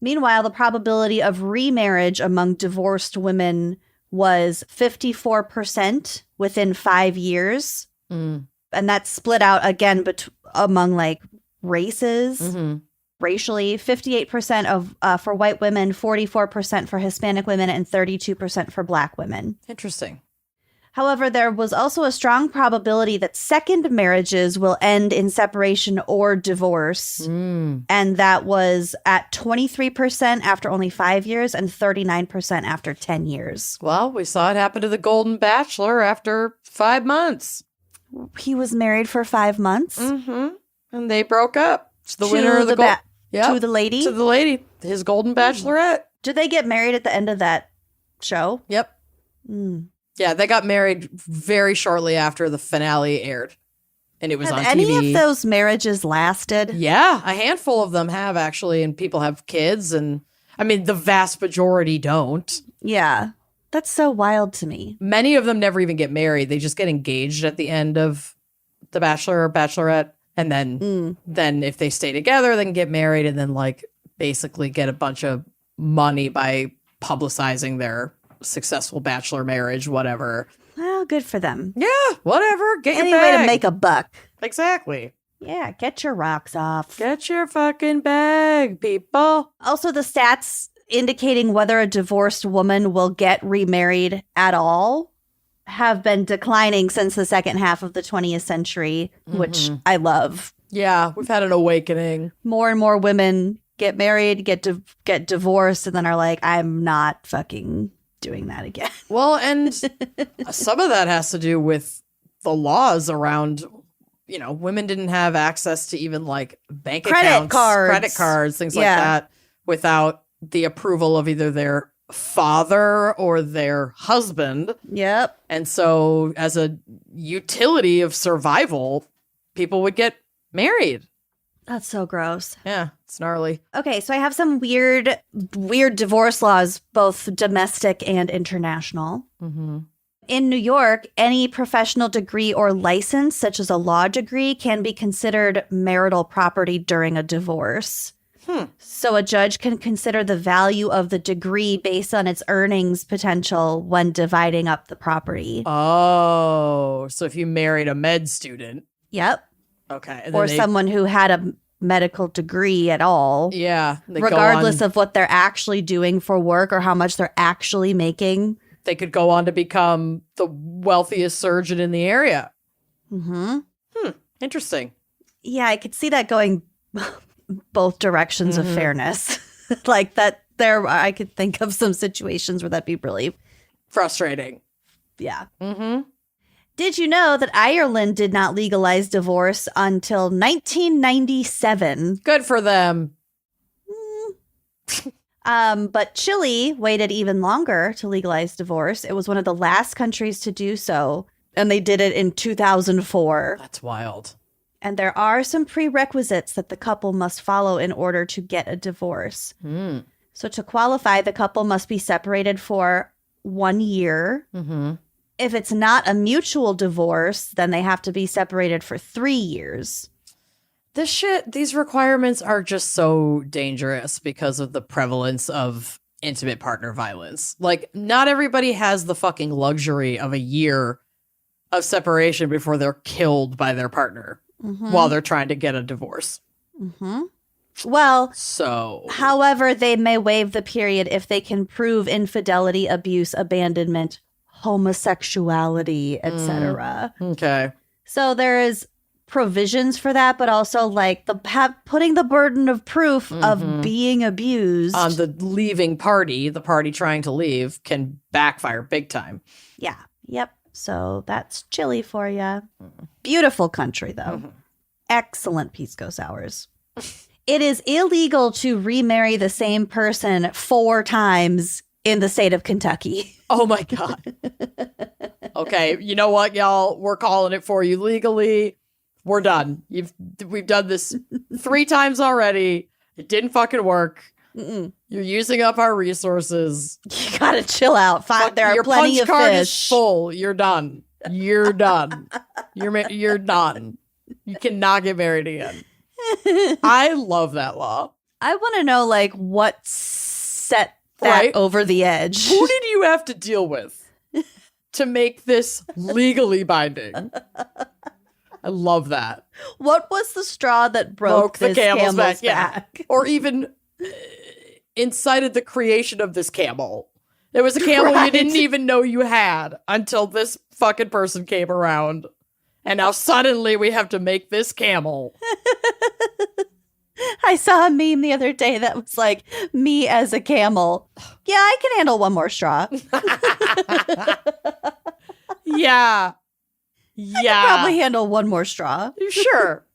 Meanwhile, the probability of remarriage among divorced women was 54% within 5 years. Mm. And that's split out again among like races. Mm-hmm. Racially, 58% for white women, 44% for Hispanic women, and 32% for Black women. Interesting. However, there was also a strong probability that second marriages will end in separation or divorce. Mm. And that was at 23% after only 5 years and 39% after 10 years. Well, we saw it happen to the Golden Bachelor after 5 months. He was married for 5 months. Mm-hmm. And they broke up. It's the winner of the to the lady? To the lady. His Golden Bachelorette. Did they get married at the end of that show? Yep. Mm. Yeah, they got married very shortly after the finale aired. And it was on TV. Have any of those marriages lasted? Yeah, a handful of them have actually, and people have kids. And I mean, the vast majority don't. Yeah. That's so wild to me. Many of them never even get married. They just get engaged at the end of The Bachelor or Bachelorette. And then if they stay together, they can get married and then like basically get a bunch of money by publicizing their successful bachelor marriage, whatever. Well, good for them. Yeah, whatever. Get Any your way bag. to make a buck. Exactly. Yeah, get your rocks off. Get your fucking bag, people. Also, the stats indicating whether a divorced woman will get remarried at all have been declining since the second half of the 20th century, which I love. Yeah, we've had an awakening. More and more women get married, get divorced, and then are like, I'm not fucking doing that again. Well, and some of that has to do with the laws around, you know, women didn't have access to even like bank accounts, credit cards, things like that without the approval of either their father or their husband. Yep. And so as a utility of survival, people would get married. That's so gross. Yeah, it's gnarly. Okay, so I have some weird divorce laws, both domestic and international. Mm-hmm. In New York, any professional degree or license, such as a law degree, can be considered marital property during a divorce. So a judge can consider the value of the degree based on its earnings potential when dividing up the property. Oh, so if you married a med student. Yep. Okay. And or someone who had a medical degree at all. Yeah. Regardless of what they're actually doing for work or how much they're actually making. They could go on to become the wealthiest surgeon in the area. Mm-hmm. Interesting. Yeah, I could see that going both directions of fairness. Like that there, I could think of some situations where that'd be really frustrating. Yeah. Mm-hmm. Did you know that Ireland did not legalize divorce until 1997? Good for them. But Chile waited even longer to legalize divorce. It was one of the last countries to do so, and they did it in 2004. That's wild. And there are some prerequisites that the couple must follow in order to get a divorce. So to qualify, the couple must be separated for 1 year. Mm-hmm. If it's not a mutual divorce, then they have to be separated for 3 years. These requirements are just so dangerous because of the prevalence of intimate partner violence. Like, not everybody has the fucking luxury of a year of separation before they're killed by their partner. while they're trying to get a divorce. Well, So, however, they may waive the period if they can prove infidelity, abuse, abandonment, homosexuality, etc. okay. So there is provisions for that, but also like putting the burden of proof of being abused On the leaving party, the party trying to leave can backfire big time. Yeah. Yep. So that's chilly for you. Beautiful country, though. Excellent pisco sours. It is illegal to remarry the same person 4 times in the state of Kentucky. Oh my God. Okay, you know what, y'all? We're calling it for you legally. We're done. We've done this 3 times already. It didn't fucking work. You're using up our resources. You gotta chill out. There are Your plenty punch of card fish. is full. You're done. You're done. You're done. You cannot get married again. I love that law. I want to know, like, what set that over the edge. Who did you have to deal with to make this legally binding? I love that. What was the straw that broke the this camel's back? Yeah. Or even incited the creation of this camel. There was a camel you didn't even know you had until this fucking person came around. And now suddenly we have to make this camel. I saw a meme the other day that was like, me as a camel. Yeah, I can handle one more straw. Yeah. I can probably handle one more straw. Sure.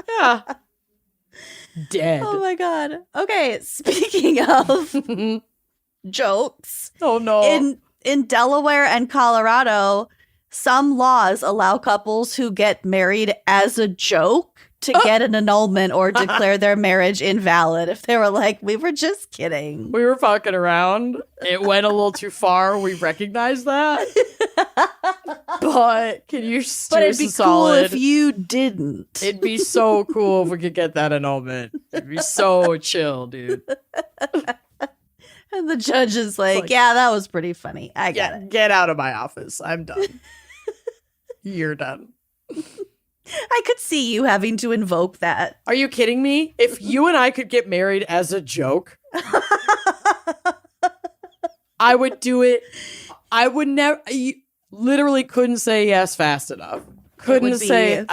Yeah. Dead. Oh my God. Okay, speaking of jokes. Oh no. In Delaware and Colorado, some laws allow couples who get married as a joke to get an annulment or declare their marriage invalid if they were like, we were just kidding. We were fucking around. It went a little too far. We recognize that. But can you But it'd be cool if you didn't. It'd be so cool if we could get that annulment. It'd be so chill, dude. And the judge is like, yeah, that was pretty funny. I got it. Get out of my office. I'm done. You're done. I could see you having to invoke that. Are you kidding me? If you and I could get married as a joke, I would do it. I would never. You literally couldn't say yes fast enough. I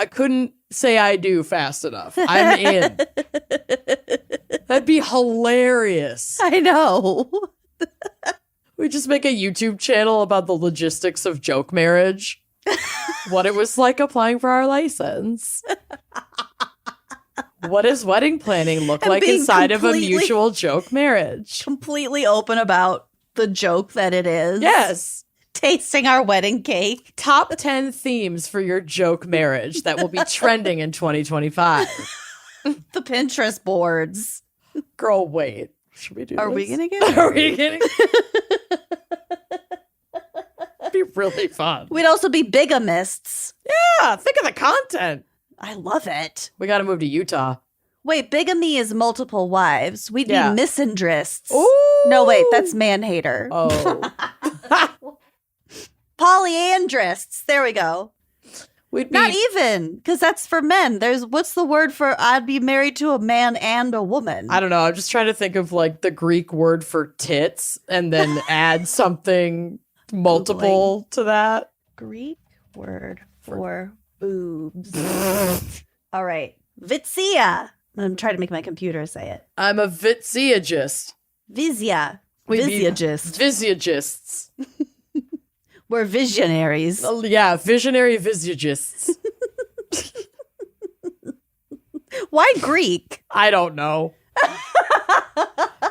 couldn't say I do fast enough. I'm in. That'd be hilarious. I know. We just make a YouTube channel about the logistics of joke marriage. What it was like applying for our license. What does wedding planning look like inside of a mutual joke marriage? Completely open about the joke that it is. Yes. Tasting our wedding cake. Top 10 themes for your joke marriage that will be trending in 2025. The Pinterest boards. Girl, wait. Should we do Are this? we going to get Are we getting be really fun. We'd also be bigamists. Yeah, think of the content. I love it. We got to move to Utah. Wait, bigamy is multiple wives. We'd be misandrists. Ooh. No, wait, that's man-hater. Oh. Polyandrists. There we go. We'd be... Not even, because that's for men. What's the word for I'd be married to a man and a woman? I don't know. I'm just trying to think of like the Greek word for tits and then add something multiple to that. Greek word for boobs. All right. Vitsia. I'm trying to make my computer say it. I'm a vitsiagist. Vizia. Visiagists. Visiagists. We're visionaries. Yeah, visionary visiagists. Why Greek? I don't know.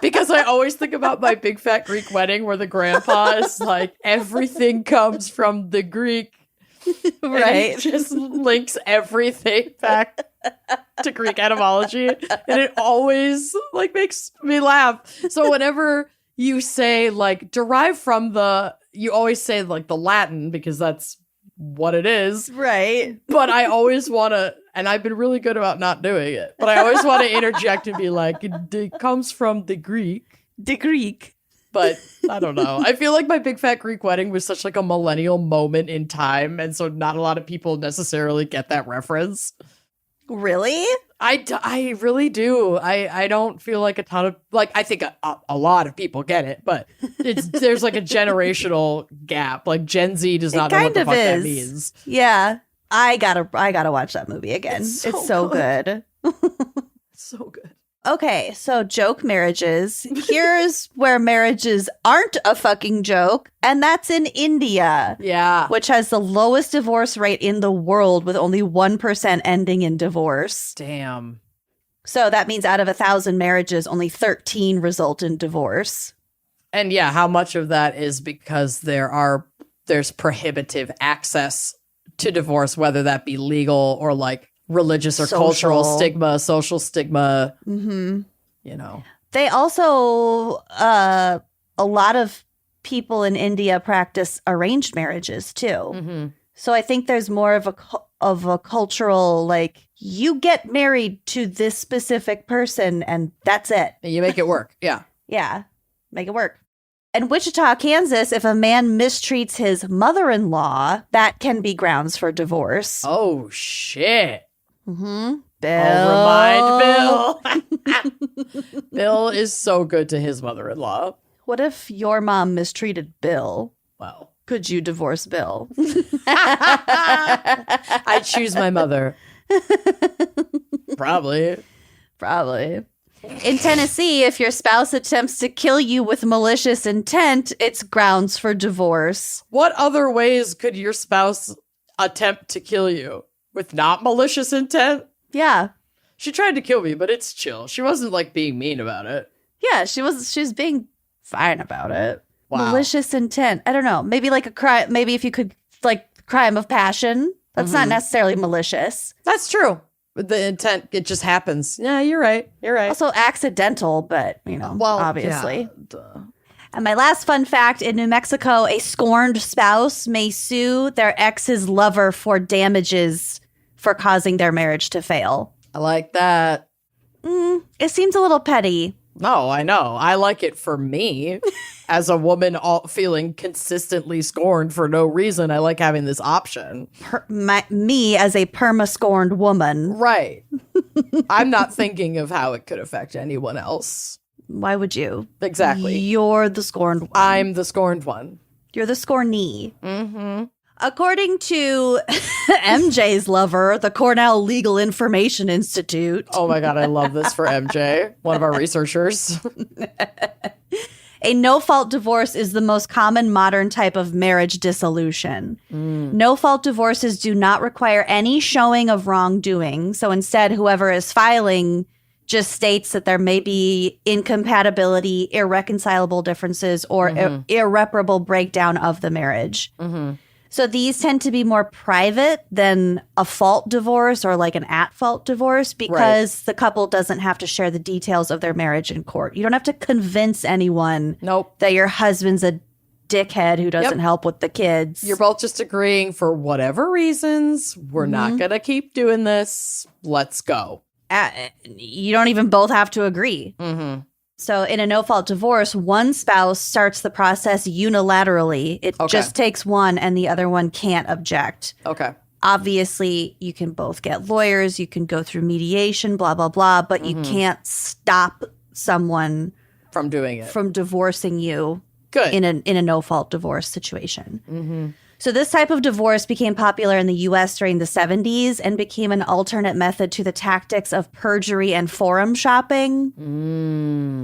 Because I always think about my big fat Greek wedding where the grandpa is like, everything comes from the Greek. Right. And he just links everything back to Greek etymology. And it always like makes me laugh. So whenever you say like derive from you always say like the Latin because that's what it is. Right. But I always want to, and I've been really good about not doing it, but I always want to interject and be like, it comes from the Greek. The Greek. but I don't know. I feel like my Big Fat Greek Wedding was such like a millennial moment in time, and so not a lot of people necessarily get that reference. Really? I really do. I don't feel like a ton of, like, I think a lot of people get it, but there's like a generational gap. Like Gen Z does not know what the fuck that means. Yeah. I gotta watch that movie again. It's so good. So good. Okay, so joke marriages. Here's where marriages aren't a fucking joke, and that's in India. Yeah. Which has the lowest divorce rate in the world, with only 1% ending in divorce. Damn. So that means out of 1,000 marriages, only 13 result in divorce. And yeah, how much of that is because there's prohibitive access to divorce, whether that be legal or like religious or cultural stigma, social stigma, you know. They also, a lot of people in India practice arranged marriages too. Mm-hmm. So I think there's more of a cultural, like, you get married to this specific person and that's it. And you make it work. Yeah. Yeah, make it work. In Wichita, Kansas, if a man mistreats his mother-in-law, that can be grounds for divorce. Oh, shit. Mm-hmm. Bill. I'll remind Bill. Bill is so good to his mother-in-law. What if your mom mistreated Bill? Well, could you divorce Bill? I choose my mother. Probably. In Tennessee, if your spouse attempts to kill you with malicious intent, it's grounds for divorce. What other ways could your spouse attempt to kill you? With not malicious intent? Yeah. She tried to kill me, but it's chill. She wasn't like being mean about it. Yeah, she was being fine about it. Wow. Malicious intent. I don't know. Maybe like a crime. Maybe if you could, like, crime of passion. That's not necessarily malicious. That's true. But the intent, it just happens. Yeah, you're right. Also accidental, but, you know, obviously. Yeah. And my last fun fact, in New Mexico, a scorned spouse may sue their ex's lover for damages for causing their marriage to fail. I like that. It seems a little petty. No, I know. I like it for me. As a woman feeling consistently scorned for no reason, I like having this option. Me as a perma-scorned woman. Right. I'm not thinking of how it could affect anyone else. Why would you? Exactly. You're the scorned one. I'm the scorned one. You're the scornee. Mm-hmm. According to MJ's lover, the Cornell Legal Information Institute. Oh my God, I love this for MJ, one of our researchers. A no-fault divorce is the most common modern type of marriage dissolution. No-fault divorces do not require any showing of wrongdoing. So instead, whoever is filing just states that there may be incompatibility, irreconcilable differences, or irreparable breakdown of the marriage. So these tend to be more private than a fault divorce or like an at-fault divorce because the couple doesn't have to share the details of their marriage in court. You don't have to convince anyone that your husband's a dickhead who doesn't help with the kids. You're both just agreeing for whatever reasons. We're not going to keep doing this. Let's go. You don't even both have to agree. So in a no-fault divorce, one spouse starts the process unilaterally. It just takes one and the other one can't object. Okay. Obviously, you can both get lawyers. You can go through mediation, blah, blah, blah. But you can't stop someone from doing it, from divorcing you in a no-fault divorce situation. So this type of divorce became popular in the U.S. during the 70s and became an alternate method to the tactics of perjury and forum shopping,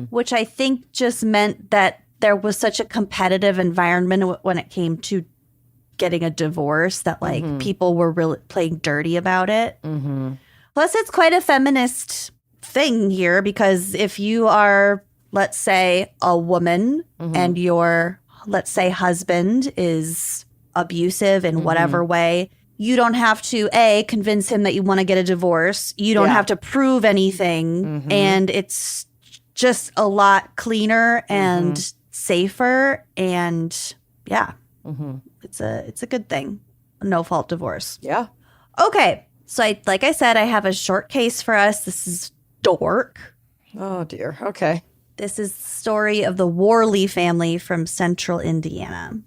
which I think just meant that there was such a competitive environment when it came to getting a divorce that like people were really playing dirty about it. Plus, it's quite a feminist thing here because if you are, let's say, a woman and your, let's say, husband is abusive in whatever way, you don't have to convince him that you want to get a divorce. You don't have to prove anything, and it's just a lot cleaner and safer, and it's a good thing. A no-fault divorce. Yeah. Okay, so like I said, I have a short case for us. This is dork. Oh dear. Okay. This is the story of the Worley family from central Indiana.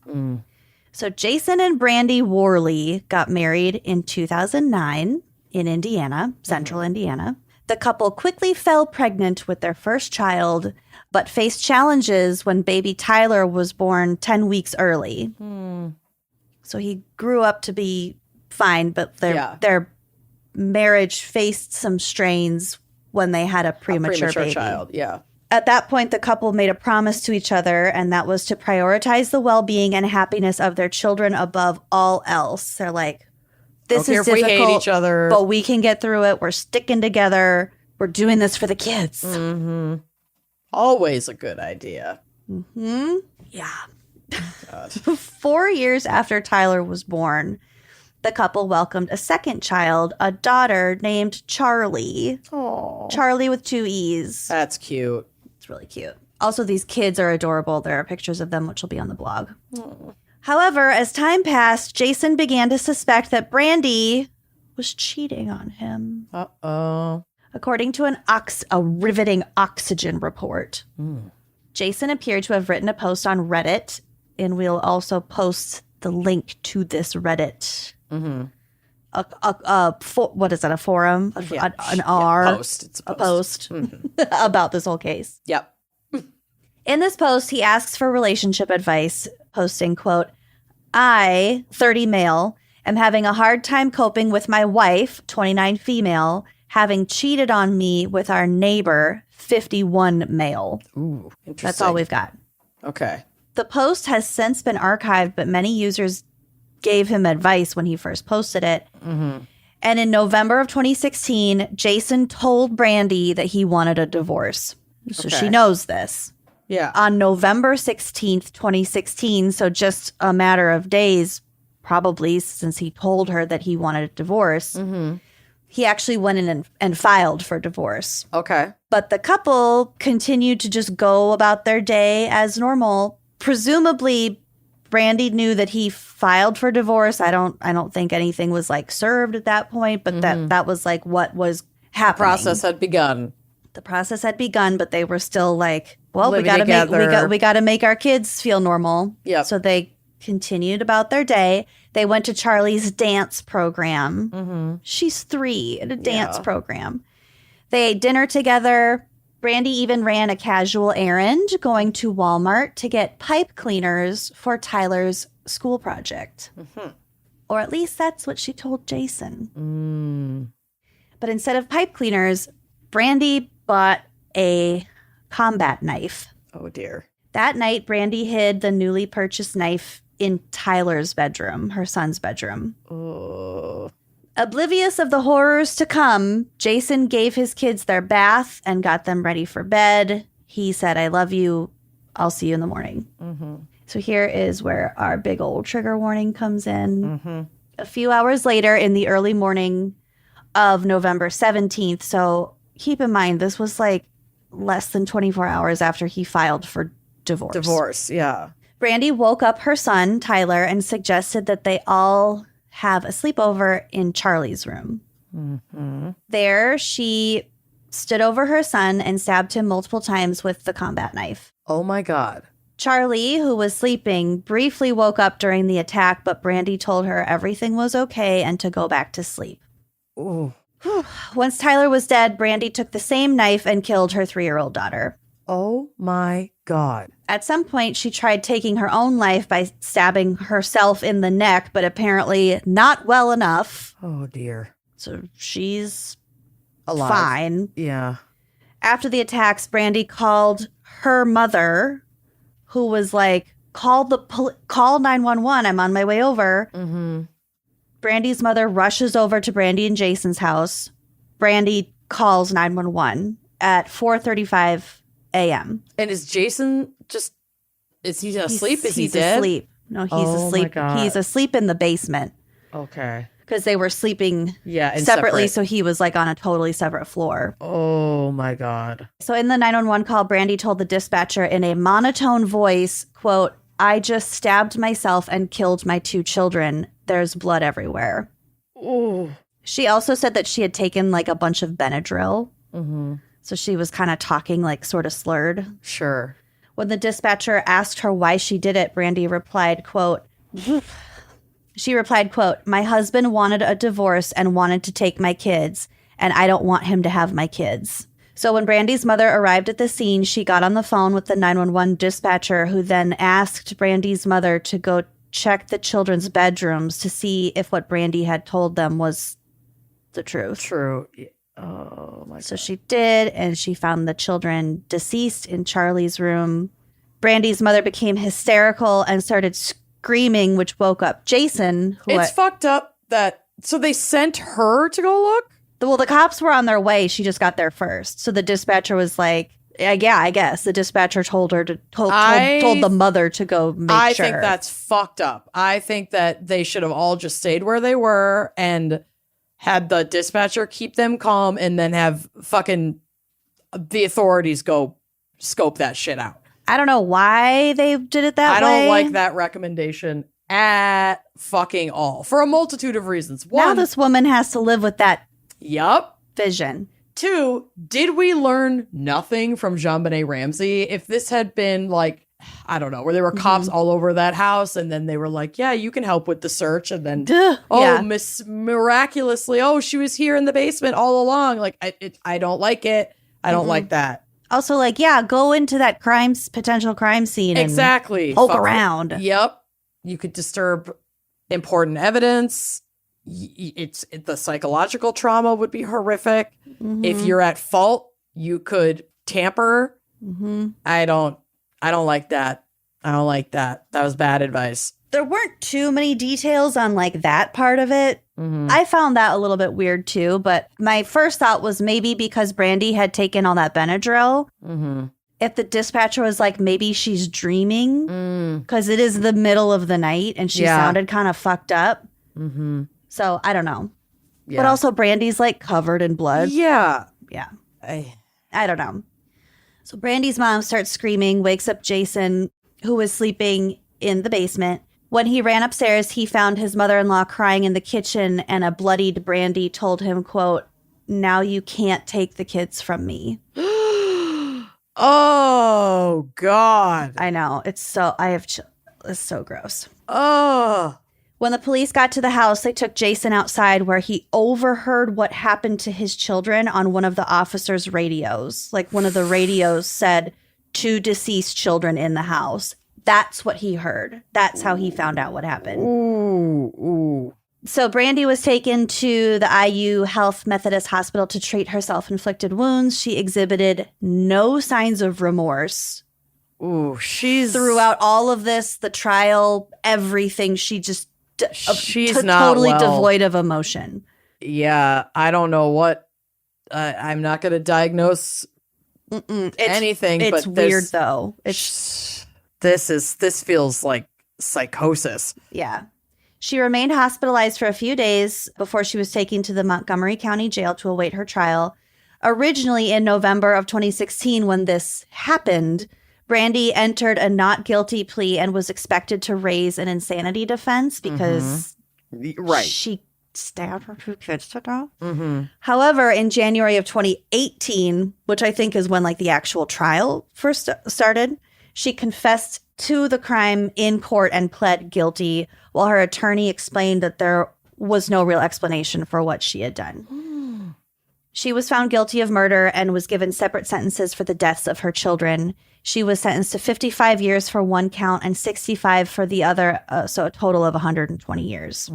So Jason and Brandy Worley got married in 2009 in Indiana, central Indiana. The couple quickly fell pregnant with their first child, but faced challenges when baby Tyler was born 10 weeks early. So he grew up to be fine, but their marriage faced some strains when they had a premature baby. Child, yeah. At that point, the couple made a promise to each other, and that was to prioritize the well-being and happiness of their children above all else. They're like, this is difficult, we hate each other, but we can get through it. We're sticking together. We're doing this for the kids. Always a good idea. Yeah. 4 years after Tyler was born, the couple welcomed a second child, a daughter named Charlie. Oh, Charlie with 2 E's. That's cute. It's really cute. Also, these kids are adorable. There are pictures of them, which will be on the blog. However, as time passed, Jason began to suspect that Brandy was cheating on him. Uh-oh. According to a riveting Oxygen report. Jason appeared to have written a post on Reddit, and we'll also post the link to this Reddit. What is that, a forum? An R? Post. It's a post. About this whole case. Yep. In this post, he asks for relationship advice, posting, quote, I, 30 male, am having a hard time coping with my wife, 29 female, having cheated on me with our neighbor, 51 male. Ooh, interesting. That's all we've got. Okay. The post has since been archived, but many users gave him advice when he first posted it. And in November of 2016, Jason told Brandy that he wanted a divorce. So she knows this. Yeah. On November 16th, 2016, so just a matter of days, probably since he told her that he wanted a divorce, he actually went in and filed for divorce. Okay. But the couple continued to just go about their day as normal. Presumably, Brandy knew that he filed for divorce. I don't think anything was like served at that point, but that was like what was happening. The process had begun. The process had begun, but they were still like, well, we Living got to make our kids feel normal. Yeah. So they continued about their day. They went to Charlie's dance program. She's 3 at a dance program. They ate dinner together. Brandy even ran a casual errand, going to Walmart to get pipe cleaners for Tyler's school project. Or at least that's what she told Jason. But instead of pipe cleaners, Brandy bought a combat knife. Oh, dear. That night, Brandy hid the newly purchased knife in Tyler's bedroom, her son's bedroom. Oh. Oblivious of the horrors to come, Jason gave his kids their bath and got them ready for bed. He said, I love you. I'll see you in the morning. So here is where our big old trigger warning comes in. A few hours later, in the early morning of November 17th. So keep in mind, this was like less than 24 hours after he filed for divorce. Yeah. Brandy woke up her son, Tyler, and suggested that they all have a sleepover in Charlie's room. There, she stood over her son and stabbed him multiple times with the combat knife. Oh, my God. Charlie, who was sleeping, briefly woke up during the attack, but Brandy told her everything was okay and to go back to sleep. Ooh. Once Tyler was dead, Brandy took the same knife and killed her 3-year-old daughter. Oh, my God. At some point, she tried taking her own life by stabbing herself in the neck, but apparently not well enough. Oh, dear. So she's Alive. fine. Yeah. After the attacks, Brandy called her mother, who was like, call 911. I'm on my way over. Brandy's mother rushes over to Brandy and Jason's house. Brandy calls 911 at 4:35 a.m. And is Jason just, is he asleep? Is he he's dead? asleep. No, he's Oh, my asleep. God. He's asleep in the basement Okay. because they were sleeping And separately. separate. So he was like on a totally separate floor. Oh, my God. So in the 911 call, Brandy told the dispatcher in a monotone voice, quote, I just stabbed myself and killed my 2 children. There's blood everywhere. Oh. She also said that she had taken like a bunch of Benadryl, So she was kind of talking like sort of slurred. Sure. When the dispatcher asked her why she did it, Brandy replied, quote, my husband wanted a divorce and wanted to take my kids, and I don't want him to have my kids. So when Brandy's mother arrived at the scene, she got on the phone with the 911 dispatcher, who then asked Brandy's mother to go check the children's bedrooms to see if what Brandy had told them was the truth. True. Oh, my God. So she did, and she found the children deceased in Charlie's room. Brandy's mother became hysterical and started screaming, which woke up Jason. It's fucked up that... So they sent her to go look? Well, the cops were on their way. She just got there first. So the dispatcher was like, yeah, I guess. The dispatcher told her to told the mother to go make sure. I think that's fucked up. I think that they should have all just stayed where they were and had the dispatcher keep them calm and then have fucking the authorities go scope that shit out. I don't know why they did it that way. I don't like that recommendation at fucking all for a multitude of reasons. One, now this woman has to live with that vision. 2, did we learn nothing from JonBenet Ramsey? If this had been like, I don't know, where there were cops all over that house and then they were like, yeah, you can help with the search. And then, miraculously, she was here in the basement all along. Like, I don't like it. I don't like that. Also, like, go into that potential crime scene. Exactly. And poke around. Yep. You could disturb important evidence. The psychological trauma would be horrific. If you're at fault, you could tamper. I don't like that. I don't like that. That was bad advice. There weren't too many details on like that part of it. I found that a little bit weird too, but my first thought was maybe because Brandy had taken all that Benadryl. If the dispatcher was like, maybe she's dreaming because it is the middle of the night and she sounded kind of fucked up. So I don't know. Yeah. But also Brandy's like covered in blood. Yeah. I don't know. So Brandy's mom starts screaming, wakes up Jason, who was sleeping in the basement. When he ran upstairs, he found his mother-in-law crying in the kitchen, and a bloodied Brandy told him, quote, now you can't take the kids from me. Oh, God. I know. It's so gross. Oh. When the police got to the house, they took Jason outside where he overheard what happened to his children on one of the officers' radios. Like one of the radios said 2 deceased children in the house. That's what he heard. That's how he found out what happened. Ooh. So Brandy was taken to the IU Health Methodist Hospital to treat her self-inflicted wounds. She exhibited no signs of remorse. Ooh, throughout all of this, the trial, everything, she's not totally devoid of emotion. Yeah, I don't know what. I'm not going to diagnose anything. It's but weird though. This feels like psychosis. Yeah. She remained hospitalized for a few days before she was taken to the Montgomery County Jail to await her trial. Originally in November of 2016, when this happened, Brandy entered a not guilty plea and was expected to raise an insanity defense because she stabbed her 2 kids to death. However, in January of 2018, which I think is when like the actual trial first started, she confessed to the crime in court and pled guilty, while her attorney explained that there was no real explanation for what she had done. She was found guilty of murder and was given separate sentences for the deaths of her children. She was sentenced to 55 years for one count and 65 for the other, so a total of 120 years.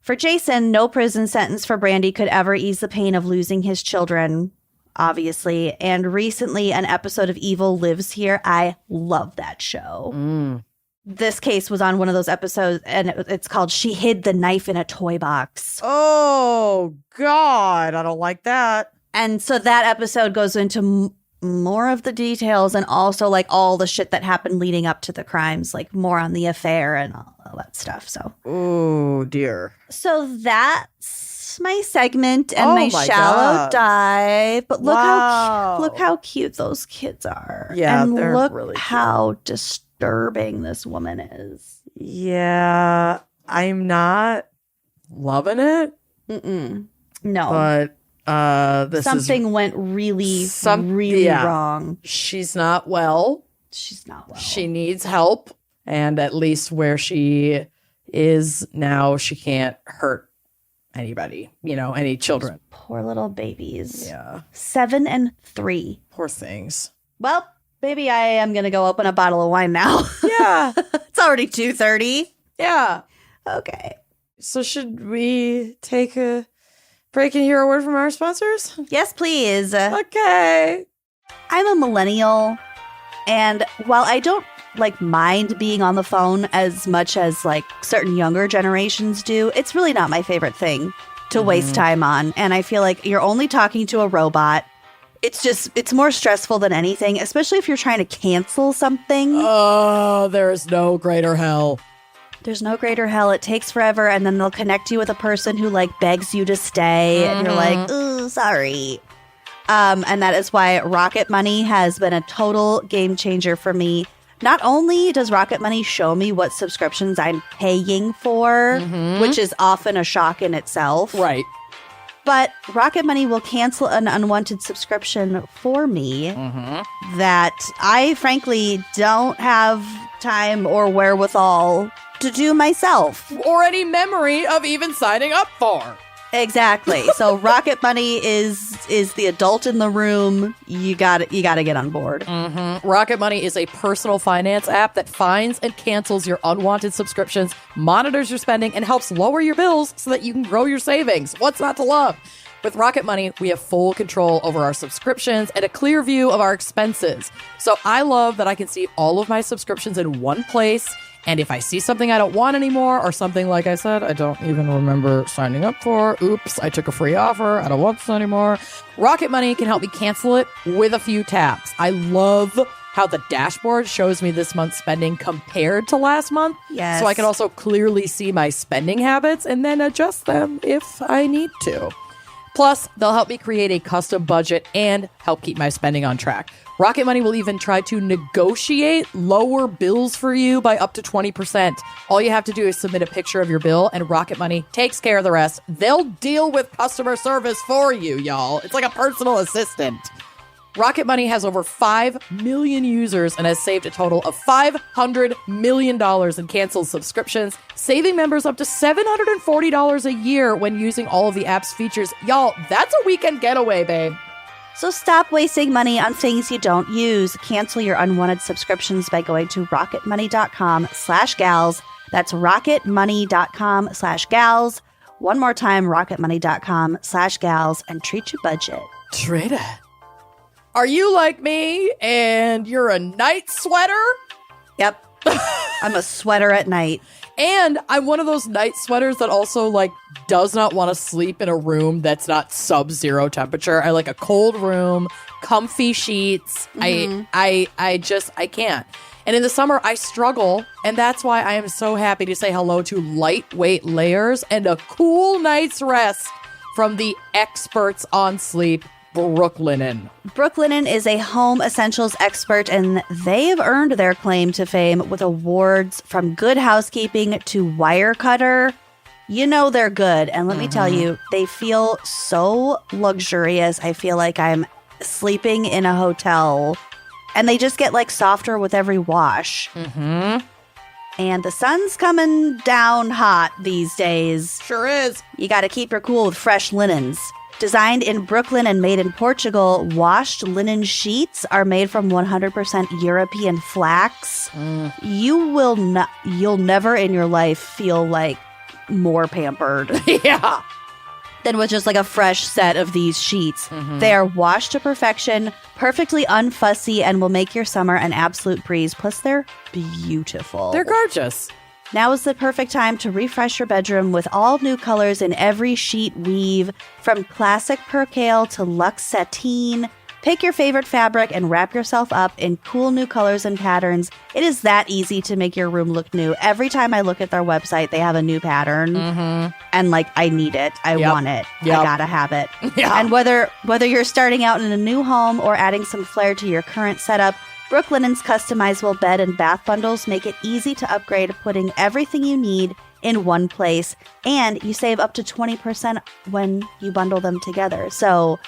For Jason, no prison sentence for Brandy could ever ease the pain of losing his children, obviously. And recently, an episode of Evil Lives Here. I love that show. This case was on one of those episodes, and it's called She Hid the Knife in a Toy Box. Oh, God. I don't like that. And so that episode goes into more of the details and also like all the shit that happened leading up to the crimes, like more on the affair and all that stuff. So, oh, dear. So that's my segment and my shallow dive. But look how cute those kids are. Yeah, and they're look really cute. How disturbing this woman is. Yeah, I'm not loving it. No, but Something went really wrong. She's not well. She needs help. And at least where she is now, she can't hurt anybody, any children. Poor little babies. Yeah. 7 and 3. Poor things. Well, maybe I am going to go open a bottle of wine now. Yeah. It's already 2:30. Yeah. Okay. So should we take a break and hear a word from our sponsors? Yes, please. Okay. I'm a millennial, and while I don't mind being on the phone as much as certain younger generations do, it's really not my favorite thing to waste time on. And I feel like you're only talking to a robot. It's more stressful than anything, especially if you're trying to cancel something. Oh, there is no greater hell. There's no greater hell. It takes forever, and then they'll connect you with a person who begs you to stay, and you're like, ooh, sorry. And that is why Rocket Money has been a total game changer for me. Not only does Rocket Money show me what subscriptions I'm paying for, which is often a shock in itself. Right. But Rocket Money will cancel an unwanted subscription for me that I frankly don't have time or wherewithal to do myself. Or any memory of even signing up for. Exactly. So Rocket Money is the adult in the room. You got to get on board. Rocket Money is a personal finance app that finds and cancels your unwanted subscriptions, monitors your spending, and helps lower your bills so that you can grow your savings. What's not to love? With Rocket Money, we have full control over our subscriptions and a clear view of our expenses. So I love that I can see all of my subscriptions in one place. And if I see something I don't want anymore, or something, like I said, I don't even remember signing up for, oops, I took a free offer, I don't want this anymore, Rocket Money can help me cancel it with a few taps. I love how the dashboard shows me this month's spending compared to last month. Yes. So I can also clearly see my spending habits and then adjust them if I need to. Plus, they'll help me create a custom budget and help keep my spending on track. Rocket Money will even try to negotiate lower bills for you by up to 20%. All you have to do is submit a picture of your bill, and Rocket Money takes care of the rest. They'll deal with customer service for you, y'all. It's like a personal assistant. Rocket Money has over 5 million users and has saved a total of $500 million in canceled subscriptions, saving members up to $740 a year when using all of the app's features. Y'all, that's a weekend getaway, babe. So stop wasting money on things you don't use. Cancel your unwanted subscriptions by going to rocketmoney.com/gals. That's rocketmoney.com/gals. One more time, rocketmoney.com/gals, and treat your budget. Treat it. Are you like me and you're a night sweater? Yep. I'm a sweater at night. And I'm one of those night sweaters that also does not want to sleep in a room that's not sub-zero temperature. I like a cold room, comfy sheets. I can't. And in the summer, I struggle. And that's why I am so happy to say hello to lightweight layers and a cool night's rest from the experts on sleep, Brooklinen. Brooklinen is a home essentials expert, and they've earned their claim to fame with awards from Good Housekeeping to Wirecutter. You know they're good, and let me tell you, they feel so luxurious. I feel like I'm sleeping in a hotel, and they just get softer with every wash. And the sun's coming down hot these days. Sure is. You got to keep her cool with fresh linens. Designed in Brooklyn and made in Portugal, washed linen sheets are made from 100% European flax. You'll never in your life feel more pampered. Yeah. Than with just a fresh set of these sheets. They are washed to perfection, perfectly unfussy, and will make your summer an absolute breeze. Plus, they're beautiful. They're gorgeous. Now is the perfect time to refresh your bedroom with all new colors in every sheet weave, from classic percale to luxe sateen. Pick your favorite fabric and wrap yourself up in cool new colors and patterns. It is that easy to make your room look new. Every time I look at their website, they have a new pattern. And I need it. I want it. I gotta have it. And whether you're starting out in a new home or adding some flair to your current setup, Brooklinen's customizable bed and bath bundles make it easy to upgrade, putting everything you need in one place, and you save up to 20% when you bundle them together. So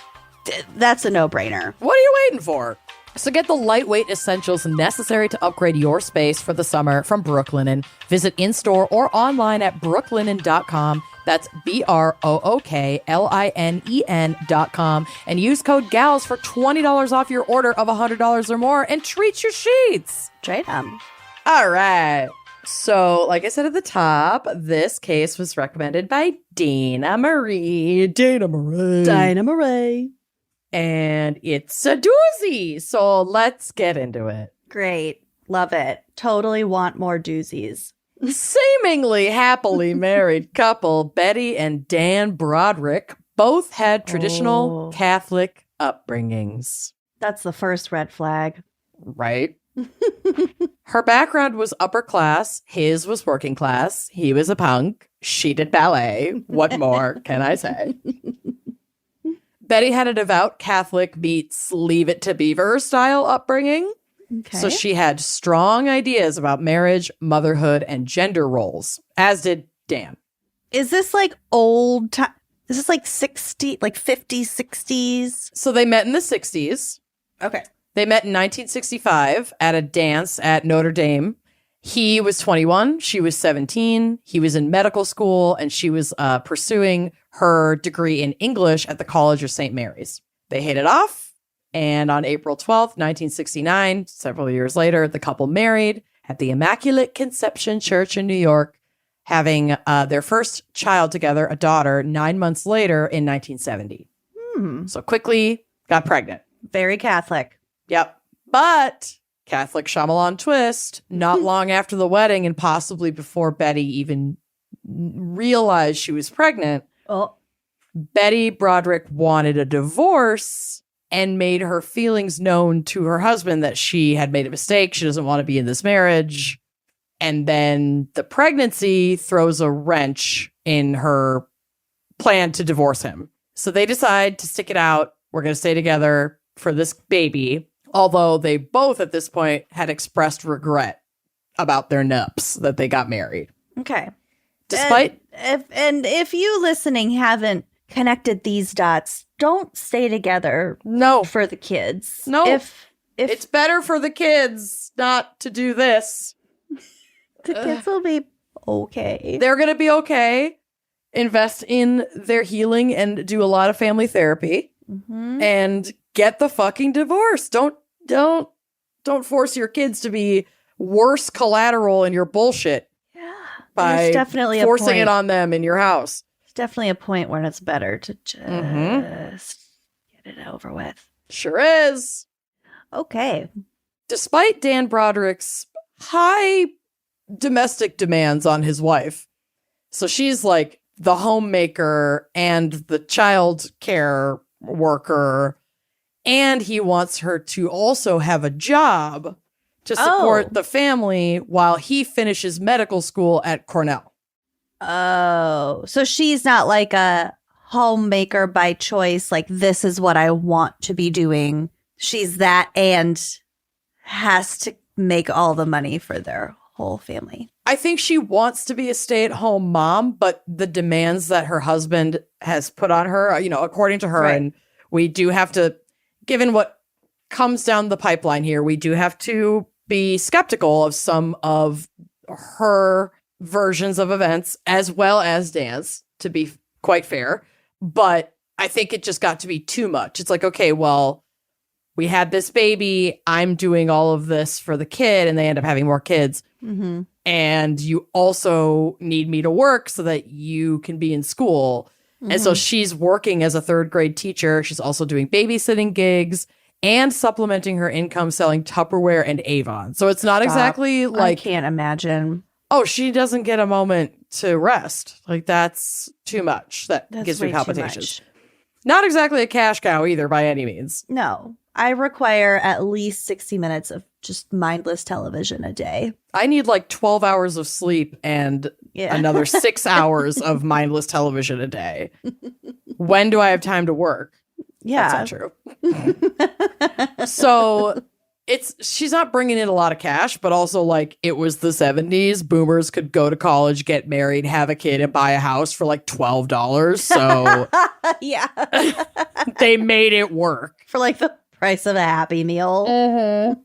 that's a no-brainer. What are you waiting for? So get the lightweight essentials necessary to upgrade your space for the summer from Brooklinen. Visit in-store or online at brooklinen.com. That's BROOKLINEN.com. And use code GALS for $20 off your order of $100 or more and treat your sheets. Trade them. All right. So, like I said at the top, this case was recommended by Dana Marie. Dana Marie. And it's a doozy. So let's get into it. Great. Love it. Totally want more doozies. Seemingly happily married couple Betty and Dan Broderick both had traditional Catholic upbringings. That's the first red flag. Right? Her background was upper class. His was working class. He was a punk. She did ballet. What more can I say? Betty had a devout Catholic meets Leave It to Beaver style upbringing. Okay. So she had strong ideas about marriage, motherhood, and gender roles, as did Dan. Is this like old time? Is this like 50s, 60s? So they met in the 60s. Okay. They met in 1965 at a dance at Notre Dame. He was 21. She was 17. He was in medical school, and she was pursuing her degree in English at the College of St. Mary's. They hit it off, and on April 12th, 1969, several years later, the couple married at the Immaculate Conception Church in New York, having their first child together, a daughter, 9 months later in 1970. So quickly got pregnant. Very Catholic. Yep. But Catholic Shyamalan twist, not long after the wedding and possibly before Betty even realized she was pregnant, Betty Broderick wanted a divorce and made her feelings known to her husband that she had made a mistake. She doesn't want to be in this marriage. And then the pregnancy throws a wrench in her plan to divorce him. So they decide to stick it out. We're going to stay together for this baby. Although they both at this point had expressed regret about their nups that they got married. Okay. Despite if you listening haven't connected these dots, don't stay together. No. For the kids. No. If it's better for the kids not to do this. The kids will be okay. They're going to be okay. Invest in their healing and do a lot of family therapy. And get the fucking divorce. Don't force your kids to be worse collateral in your bullshit. Yeah. By definitely forcing it on them in your house. There's definitely a point when it's better to just get it over with. Sure is. Okay. Despite Dan Broderick's high domestic demands on his wife, so she's like the homemaker and the child care worker, and he wants her to also have a job to support the family while he finishes medical school at Cornell. Oh, so she's not like a homemaker by choice, like this is what I want to be doing. She's that and has to make all the money for their whole family. I think she wants to be a stay-at-home mom, but the demands that her husband has put on her, according to her, right. And we do have to, given what comes down the pipeline here, we do have to be skeptical of some of her versions of events, as well as Dan's, to be quite fair. But I think it just got to be too much. It's like, okay, well, we had this baby, I'm doing all of this for the kid, and they end up having more kids. Mm-hmm. And you also need me to work so that you can be in school. Mm-hmm. And so she's working as a third grade teacher. She's also doing babysitting gigs and supplementing her income selling Tupperware and Avon. So it's not exactly like... I can't imagine. Oh, she doesn't get a moment to rest. Like, that's too much. That gives me palpitations. Not exactly a cash cow either by any means. No. I require at least 60 minutes of just mindless television a day. I need like 12 hours of sleep and another 6 hours of mindless television a day. When do I have time to work? Yeah. That's not true. So she's not bringing in a lot of cash, but also like it was the 70s. Boomers could go to college, get married, have a kid, and buy a house for like $12. So yeah. they made it work. For like the price of a Happy Meal.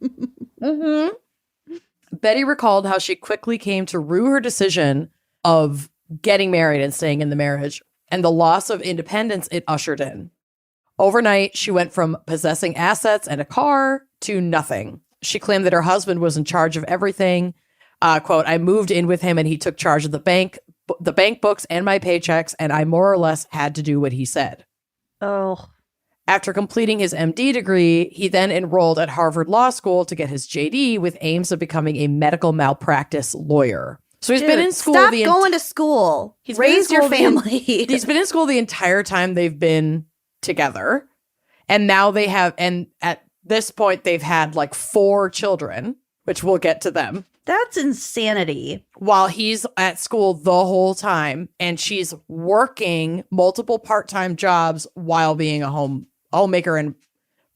Betty recalled how she quickly came to rue her decision of getting married and staying in the marriage and the loss of independence it ushered in. Overnight, she went from possessing assets and a car to nothing. She claimed that her husband was in charge of everything. Quote, I moved in with him and he took charge of the bank books and my paychecks, and I more or less had to do what he said. Oh. After completing his MD degree, he then enrolled at Harvard Law School to get his JD with aims of becoming a medical malpractice lawyer. So he's been in school. Stop going to school. He's Raise your family. He's been in school the entire time they've been together. And now they have, and at this point, they've had like 4 children, which we'll get to them. That's insanity. While he's at school the whole time, and she's working multiple part-time jobs while being a homemaker and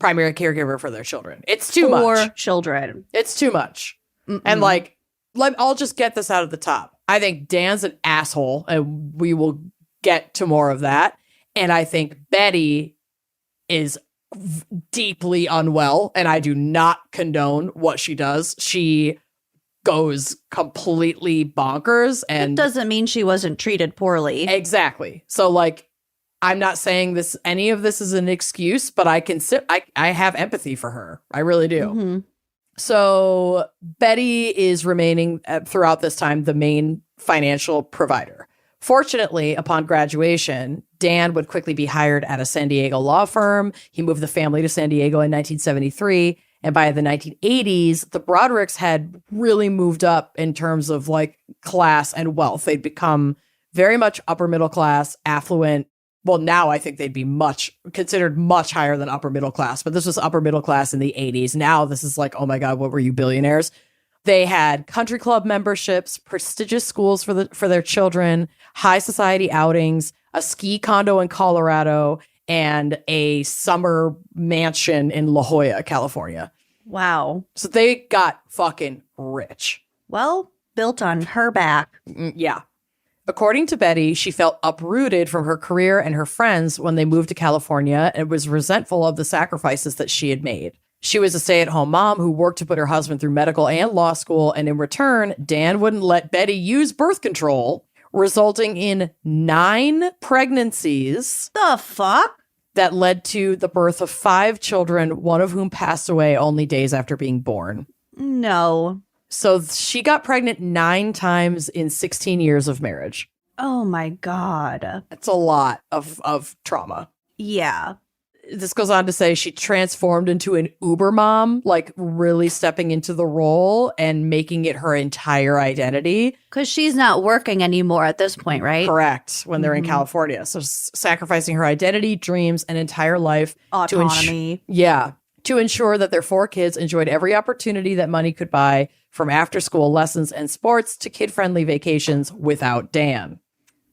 primary caregiver for their children. It's too much. 4 children. It's too much. And like, I'll just get this out of the top. I think Dan's an asshole, and we will get to more of that. And I think Betty is deeply unwell, and I do not condone what she does. She goes completely bonkers, and it doesn't mean she wasn't treated poorly. Exactly. So like, I'm not saying any of this is an excuse, but I have empathy for her. I really do. So Betty is remaining throughout this time the main financial provider. Fortunately, upon graduation, Dan would quickly be hired at a San Diego law firm. He moved the family to San Diego in 1973. And by the 1980s, the Brodericks had really moved up in terms of like class and wealth. They'd become very much upper middle class, affluent. Well, now I think they'd be considered much higher than upper middle class, but this was upper middle class in the 80s. Now this is like, oh my God, what were you, billionaires? They had country club memberships, prestigious schools for their children, high society outings, a ski condo in Colorado, and a summer mansion in La Jolla, California. Wow. So they got fucking rich. Well, built on her back. Yeah. According to Betty, she felt uprooted from her career and her friends when they moved to California and was resentful of the sacrifices that she had made. She was a stay-at-home mom who worked to put her husband through medical and law school, and in return, Dan wouldn't let Betty use birth control, resulting in 9 pregnancies. The fuck? That led to the birth of 5 children, one of whom passed away only days after being born. No. So she got pregnant 9 times in 16 years of marriage. Oh my God. That's a lot of trauma. Yeah. This goes on to say she transformed into an Uber mom, like really stepping into the role and making it her entire identity. Because she's not working anymore at this point, right? Correct. When they're in California. So sacrificing her identity, dreams, and entire life. Autonomy. To ensure that their 4 kids enjoyed every opportunity that money could buy, from after-school lessons and sports to kid-friendly vacations without Dan.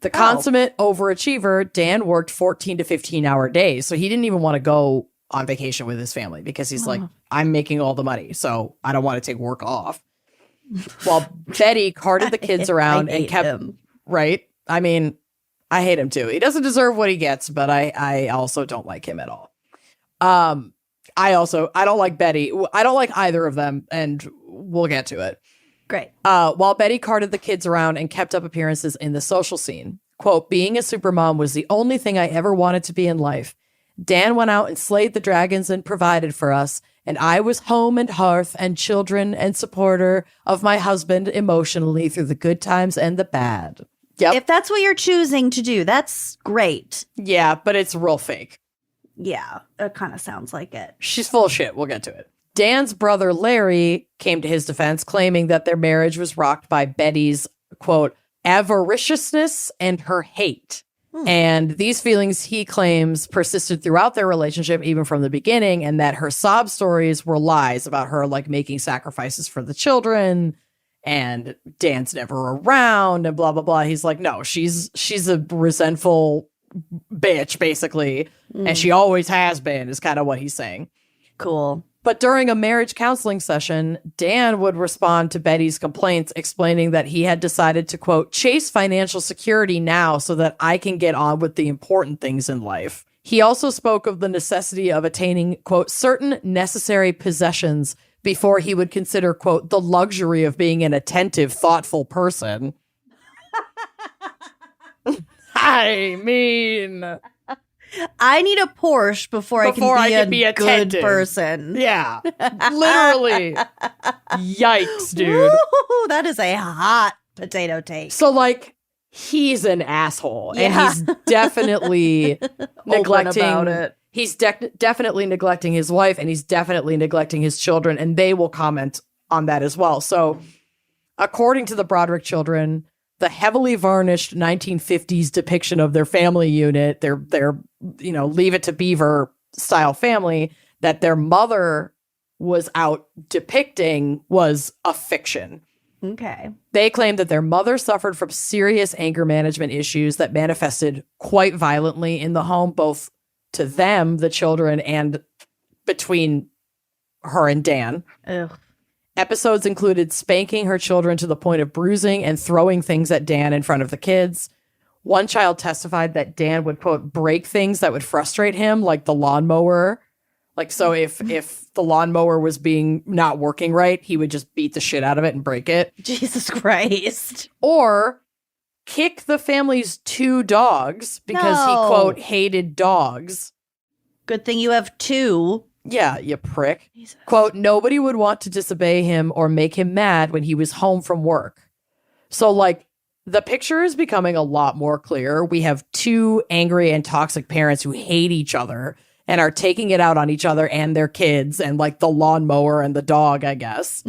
The consummate overachiever, Dan worked 14 to 15-hour days, so he didn't even want to go on vacation with his family because he's like, I'm making all the money, so I don't want to take work off. While Betty carted the kids around and kept him. Right? I mean, I hate him too. He doesn't deserve what he gets, but I also don't like him at all. I don't like Betty. I don't like either of them, and we'll get to it. Great. While Betty carted the kids around and kept up appearances in the social scene, quote, being a supermom was the only thing I ever wanted to be in life. Dan went out and slayed the dragons and provided for us, and I was home and hearth and children and supporter of my husband emotionally through the good times and the bad. Yep. If that's what you're choosing to do, that's great. Yeah, but it's real fake. Yeah, it kind of sounds like it. She's full of shit. We'll get to it. Dan's brother, Larry, came to his defense, claiming that their marriage was rocked by Betty's, quote, avariciousness and her hate. And these feelings, he claims, persisted throughout their relationship, even from the beginning, and that her sob stories were lies about her, like, making sacrifices for the children, and Dan's never around, and blah, blah, blah. He's like, no, she's a resentful bitch, basically, and she always has been, is kind of what he's saying. Cool. But during a marriage counseling session, Dan would respond to Betty's complaints, explaining that he had decided to, quote, chase financial security now so that I can get on with the important things in life. He also spoke of the necessity of attaining, quote, certain necessary possessions before he would consider, quote, the luxury of being an attentive, thoughtful person. I mean, I need a Porsche before I can be a attentive. Good person. Yeah, literally. Yikes, dude. Ooh, that is a hot potato take. So, like, he's an asshole, and he's definitely neglecting about it. He's definitely neglecting his wife, and he's definitely neglecting his children, and they will comment on that as well. So, according to the Broderick children, the heavily varnished 1950s depiction of their family unit, their Leave It to Beaver style family that their mother was out depicting was a fiction. Okay. They claimed that their mother suffered from serious anger management issues that manifested quite violently in the home, both to them, the children, and between her and Dan. Ugh. Episodes included spanking her children to the point of bruising and throwing things at Dan in front of the kids. One child testified that Dan would, quote, break things that would frustrate him, like the lawnmower. Like, so if the lawnmower was not working right, he would just beat the shit out of it and break it. Jesus Christ. Or kick the family's 2 dogs because he, quote, hated dogs. Good thing you have 2. Yeah, you prick. Jesus. Quote, nobody would want to disobey him or make him mad when he was home from work. So, like, the picture is becoming a lot more clear. We have 2 angry and toxic parents who hate each other and are taking it out on each other and their kids and, like, the lawnmower and the dog, I guess.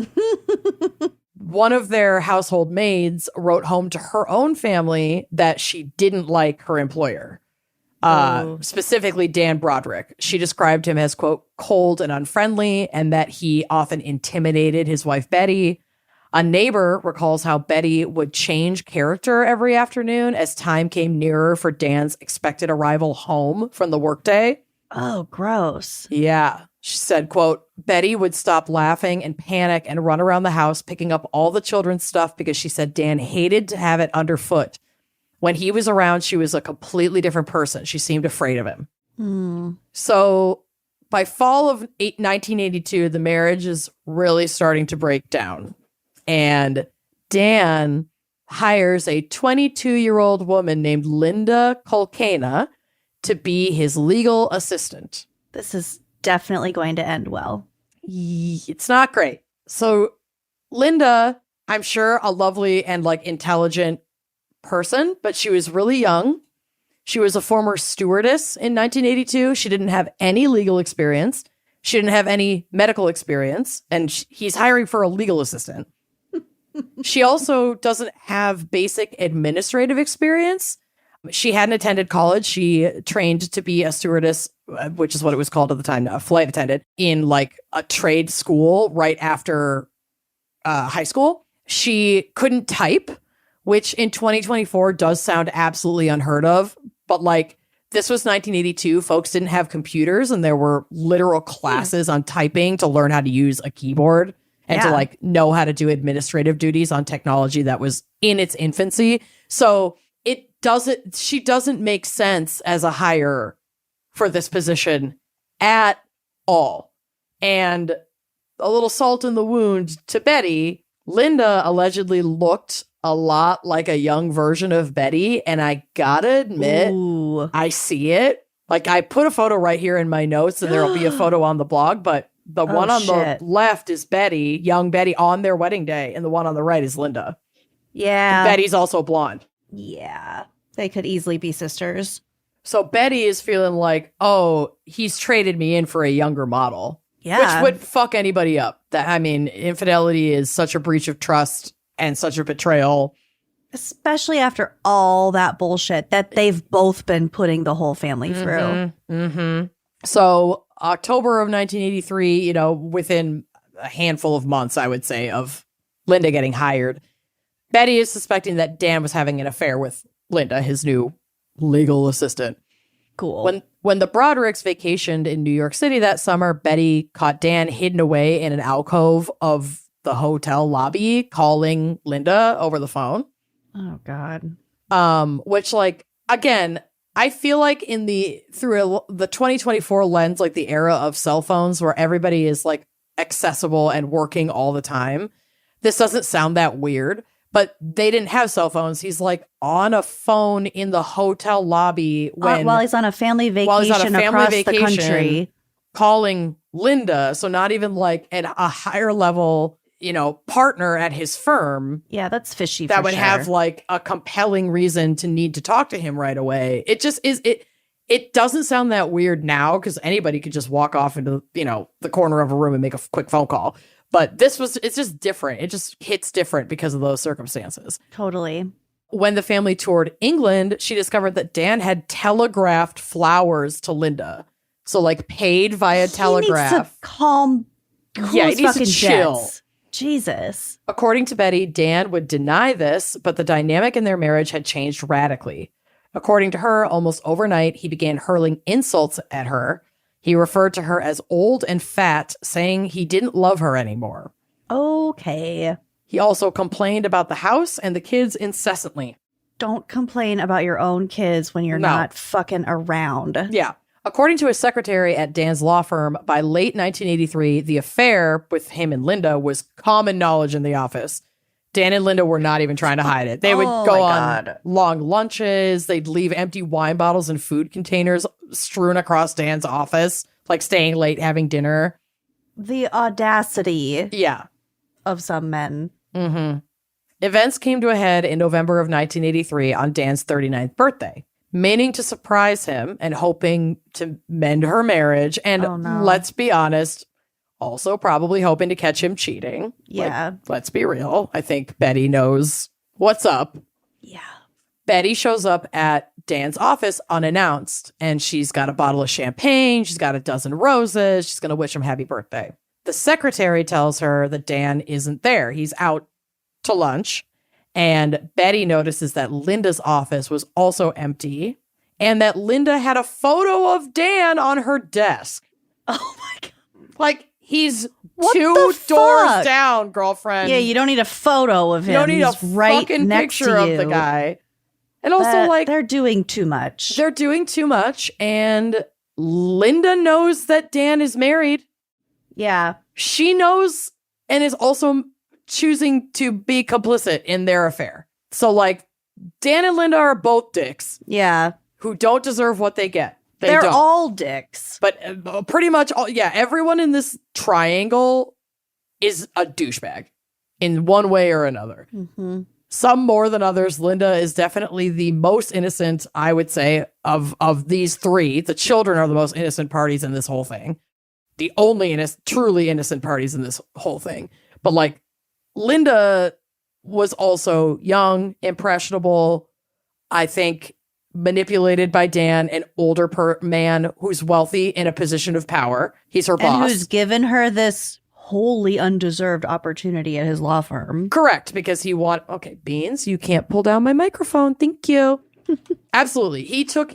One of their household maids wrote home to her own family that she didn't like her employer. Specifically Dan Broderick. She described him as, quote, cold and unfriendly, and that he often intimidated his wife, Betty. A neighbor recalls how Betty would change character every afternoon as time came nearer for Dan's expected arrival home from the workday. Oh, gross. Yeah. She said, quote, Betty would stop laughing and panic and run around the house picking up all the children's stuff because she said Dan hated to have it underfoot. When he was around, she was a completely different person. She seemed afraid of him. So by fall of 1982, the marriage is really starting to break down. And Dan hires a 22-year-old woman named Linda Colcana to be his legal assistant. This is definitely going to end well. It's not great. So Linda, I'm sure a lovely and, like, intelligent person, but she was really young. She was a former stewardess in 1982. She didn't have any legal experience. She didn't have any medical experience. And he's hiring for a legal assistant. She also doesn't have basic administrative experience. She hadn't attended college. She trained to be a stewardess, which is what it was called at the time, a flight attendant, in, like, a trade school right after high school. She couldn't type, which in 2024 does sound absolutely unheard of. But, like, this was 1982. Folks didn't have computers, and there were literal classes on typing to learn how to use a keyboard and to, like, know how to do administrative duties on technology that was in its infancy. So she doesn't make sense as a hire for this position at all. And a little salt in the wound to Betty, Linda allegedly looked a lot like a young version of Betty, and I gotta admit, I see it. Like, I put a photo right here in my notes, and there'll be a photo on the blog, but the one on the left is Betty, young Betty, on their wedding day, and the one on the right is Linda. Yeah. Betty's also blonde. Yeah. They could easily be sisters. So Betty is feeling like, oh, he's traded me in for a younger model. Yeah. Which would fuck anybody up. I mean, infidelity is such a breach of trust and such a betrayal. Especially after all that bullshit that they've both been putting the whole family through. So October of 1983, within a handful of months, I would say, of Linda getting hired, Betty is suspecting that Dan was having an affair with Linda, his new legal assistant. Cool. When the Brodericks vacationed in New York City that summer, Betty caught Dan hidden away in an alcove of the hotel lobby calling Linda over the phone. Oh, God. Which, like, again, I feel like through the 2024 lens, like the era of cell phones where everybody is like accessible and working all the time, this doesn't sound that weird. But they didn't have cell phones. He's like on a phone in the hotel lobby while he's on a family vacation across the country, calling Linda. So not even like at a higher level, partner at his firm. Yeah, that's fishy. That would have like a compelling reason to need to talk to him right away. It just is. It doesn't sound that weird now because anybody could just walk off into the corner of a room and make a quick phone call. But it's just different. It just hits different because of those circumstances. Totally. When the family toured England, she discovered that Dan had telegraphed flowers to Linda. So, like, paid via telegraph. He needs to cool he his needs fucking to chill. jets. Jesus. According to Betty, Dan would deny this, but the dynamic in their marriage had changed radically. According to her, almost overnight, he began hurling insults at her. He referred to her as old and fat, saying he didn't love her anymore. Okay. He also complained about the house and the kids incessantly. Don't complain about your own kids when you're not fucking around. Yeah. According to his secretary at Dan's law firm, by late 1983, the affair with him and Linda was common knowledge in the office. Dan and Linda were not even trying to hide it. They would go on long lunches. They'd leave empty wine bottles and food containers strewn across Dan's office, like staying late, having dinner. The audacity of some men. Mm-hmm. Events came to a head in November of 1983 on Dan's 39th birthday, meaning to surprise him and hoping to mend her marriage. And let's be honest, also probably hoping to catch him cheating. Yeah. Let's be real. I think Betty knows what's up. Yeah. Betty shows up at Dan's office unannounced, and she's got a bottle of champagne. She's got a dozen roses. She's going to wish him happy birthday. The secretary tells her that Dan isn't there. He's out to lunch. And Betty notices that Linda's office was also empty and that Linda had a photo of Dan on her desk. Oh, my God. Like, he's two doors down, girlfriend. Yeah, you don't need a photo of him. You don't need He's a right fucking next picture to you. of the guy. And also, they're doing too much. They're doing too much. And Linda knows that Dan is married. Yeah. She knows and is also choosing to be complicit in their affair. So, like, Dan and Linda are both dicks. Yeah. Who don't deserve what they get. They're don't. all dicks. But pretty much all, everyone in this triangle is a douchebag in one way or another. Mm-hmm. Some more than others. Linda is definitely the most innocent, I would say, of these three. The children are the most innocent parties in this whole thing. The only truly innocent parties in this whole thing. But, like, Linda was also young, impressionable, I think manipulated by Dan, an older man who's wealthy in a position of power. He's her boss. And who's given her this wholly undeserved opportunity at his law firm. Correct, because okay, Beans, you can't pull down my microphone. Thank you. Absolutely. He took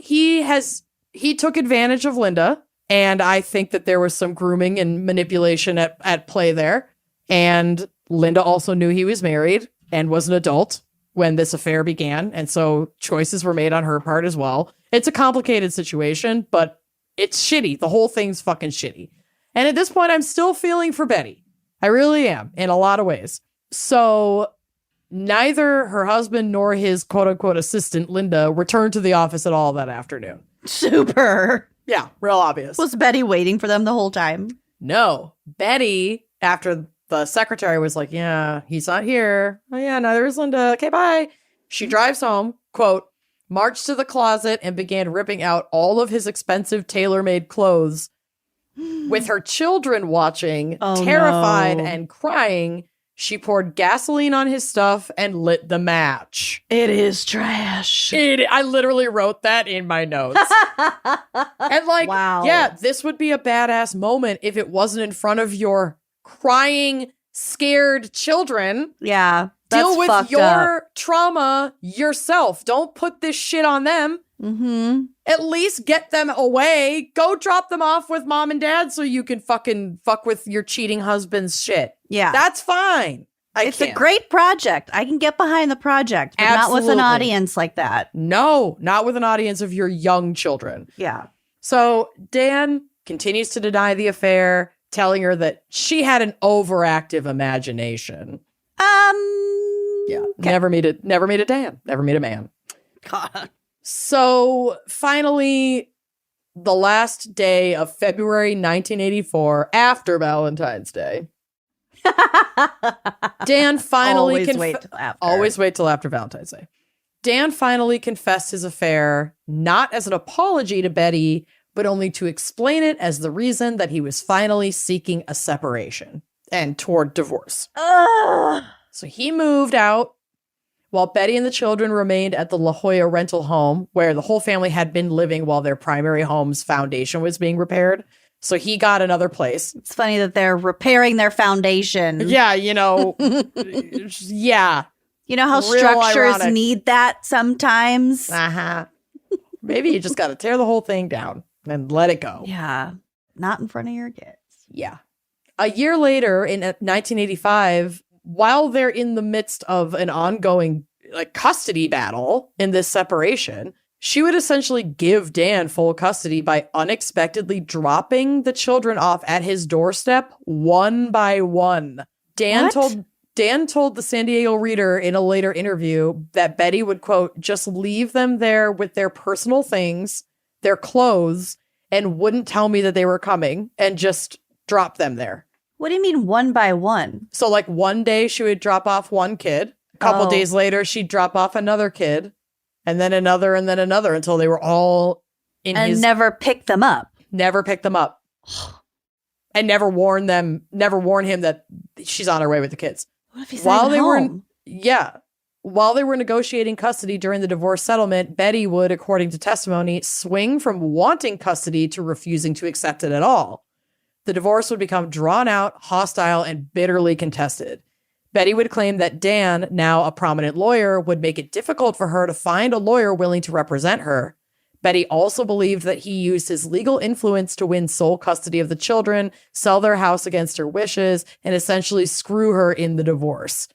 advantage of Linda, and I think that there was some grooming and manipulation at play there. And Linda also knew he was married and was an adult when this affair began. And so choices were made on her part as well. It's a complicated situation, but it's shitty. The whole thing's fucking shitty. And at this point, I'm still feeling for Betty. I really am, in a lot of ways. So neither her husband nor his quote-unquote assistant, Linda, returned to the office at all that afternoon. Super. Yeah, real obvious. Was Betty waiting for them the whole time? No. Betty, after the secretary was like, yeah, he's not here. Oh, yeah, neither is Linda. Okay, bye. She drives home, quote, marched to the closet and began ripping out all of his expensive tailor-made clothes. With her children watching, terrified and crying, she poured gasoline on his stuff and lit the match. It is trash. I literally wrote that in my notes. And like, wow. Yeah, this would be a badass moment if it wasn't in front of your crying, scared children. Yeah. Deal with your trauma yourself. Don't put this shit on them. Mm-hmm. At least get them away. Go drop them off with mom and dad so you can fucking fuck with your cheating husband's shit. Yeah. That's fine. It's a great project. I can get behind the project, but not with an audience like that. No, not with an audience of your young children. Yeah. So Dan continues to deny the affair, telling her that she had an overactive imagination. Yeah. Okay. Never meet a Dan. Never meet a man. God. So finally, the last day of February 1984, after Valentine's Day, Dan finally Always wait till after Valentine's Day. Dan finally confessed his affair, not as an apology to Betty, but only to explain it as the reason that he was finally seeking a separation and toward divorce. So he moved out while Betty and the children remained at the La Jolla rental home where the whole family had been living while their primary home's foundation was being repaired. So he got another place. It's funny that they're repairing their foundation. Yeah, yeah. You know how Real structures ironic. need that sometimes? Uh-huh. Maybe you just got to tear the whole thing down and let it go. Yeah. Not in front of your kids. Yeah. A year later, in 1985, while they're in the midst of an ongoing custody battle in this separation, she would essentially give Dan full custody by unexpectedly dropping the children off at his doorstep one by one. Dan told the San Diego Reader in a later interview that Betty would, quote, just leave them there with their personal things, their clothes, and wouldn't tell me that they were coming and just drop them there. What do you mean one by one? So one day she would drop off one kid. A couple days later, she'd drop off another kid and then another until they were all in his... And never pick them up. Never pick them up. And never warn him that she's on her way with the kids. What if he's not home? While they were negotiating custody during the divorce settlement, Betty would, according to testimony, swing from wanting custody to refusing to accept it at all. The divorce would become drawn out, hostile, and bitterly contested. Betty would claim that Dan, now a prominent lawyer, would make it difficult for her to find a lawyer willing to represent her. Betty also believed that he used his legal influence to win sole custody of the children, sell their house against her wishes, and essentially screw her in the divorce.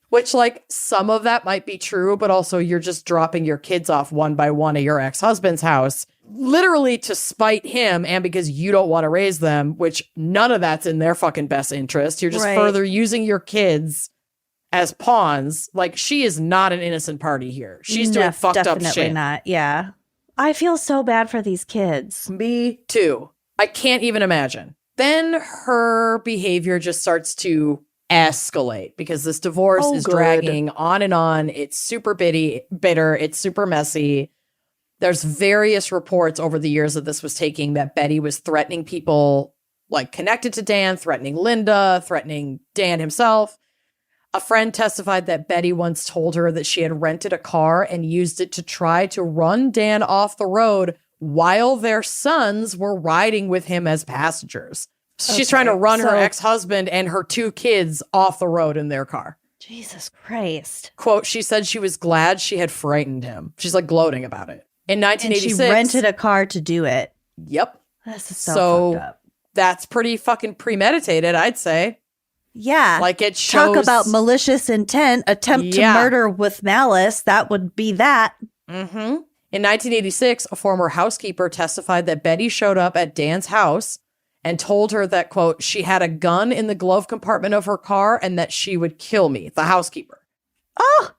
Which, some of that might be true, but also you're just dropping your kids off one by one at your ex-husband's house, literally to spite him and because you don't want to raise them, which none of that's in their fucking best interest. You're just further using your kids as pawns. She is not an innocent party here. She's doing fucked up shit. Definitely not, yeah. I feel so bad for these kids. Me too. I can't even imagine. Then her behavior just starts to escalate because this divorce is dragging on and on. It's super bitter. It's super messy. There's various reports over the years that this was taking that Betty was threatening people connected to Dan, threatening Linda, threatening Dan himself. A friend testified that Betty once told her that she had rented a car and used it to try to run Dan off the road while their sons were riding with him as passengers. She's trying to run her ex-husband and her two kids off the road in their car. Jesus Christ. Quote, she said she was glad she had frightened him. She's gloating about it. In 1986. And she rented a car to do it. Yep. This is so fucked up. That's pretty fucking premeditated, I'd say. Yeah. It shows... Talk about malicious intent, attempt to murder with malice. That would be that. Mm-hmm. In 1986, a former housekeeper testified that Betty showed up at Dan's house and told her that, quote, she had a gun in the glove compartment of her car and that she would kill me, the housekeeper. Oh!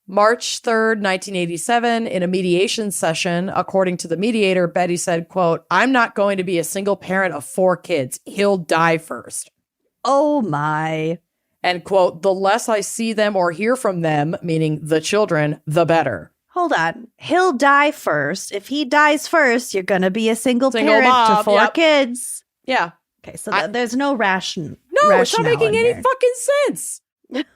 March 3rd, 1987, in a mediation session, according to the mediator, Betty said, quote, I'm not going to be a single parent of 4 kids. He'll die first. Oh, my. And, quote, the less I see them or hear from them, meaning the children, the better. Hold on. He'll die first. If he dies first, you're going to be a single parent mom, to 4 kids. Yeah. Okay, so there's no ration. No, it's not making any fucking sense.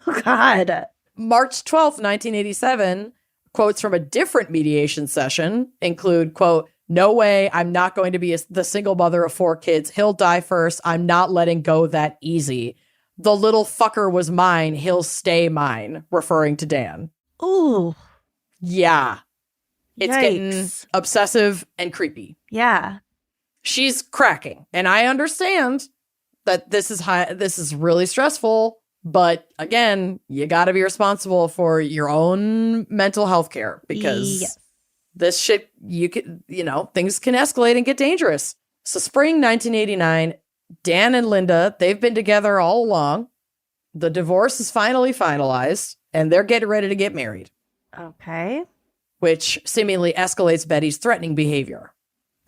Oh, God. March 12th, 1987, quotes from a different mediation session include, quote, no way, I'm not going to be the single mother of 4 kids. He'll die first. I'm not letting go that easy. The little fucker was mine. He'll stay mine, referring to Dan. Ooh. Yeah. It's getting obsessive and creepy. Yeah. She's cracking. And I understand that this is really stressful. But again, you got to be responsible for your own mental health care because this shit, things can escalate and get dangerous. So spring 1989, Dan and Linda, they've been together all along. The divorce is finally finalized and they're getting ready to get married. Okay. Which seemingly escalates Betty's threatening behavior.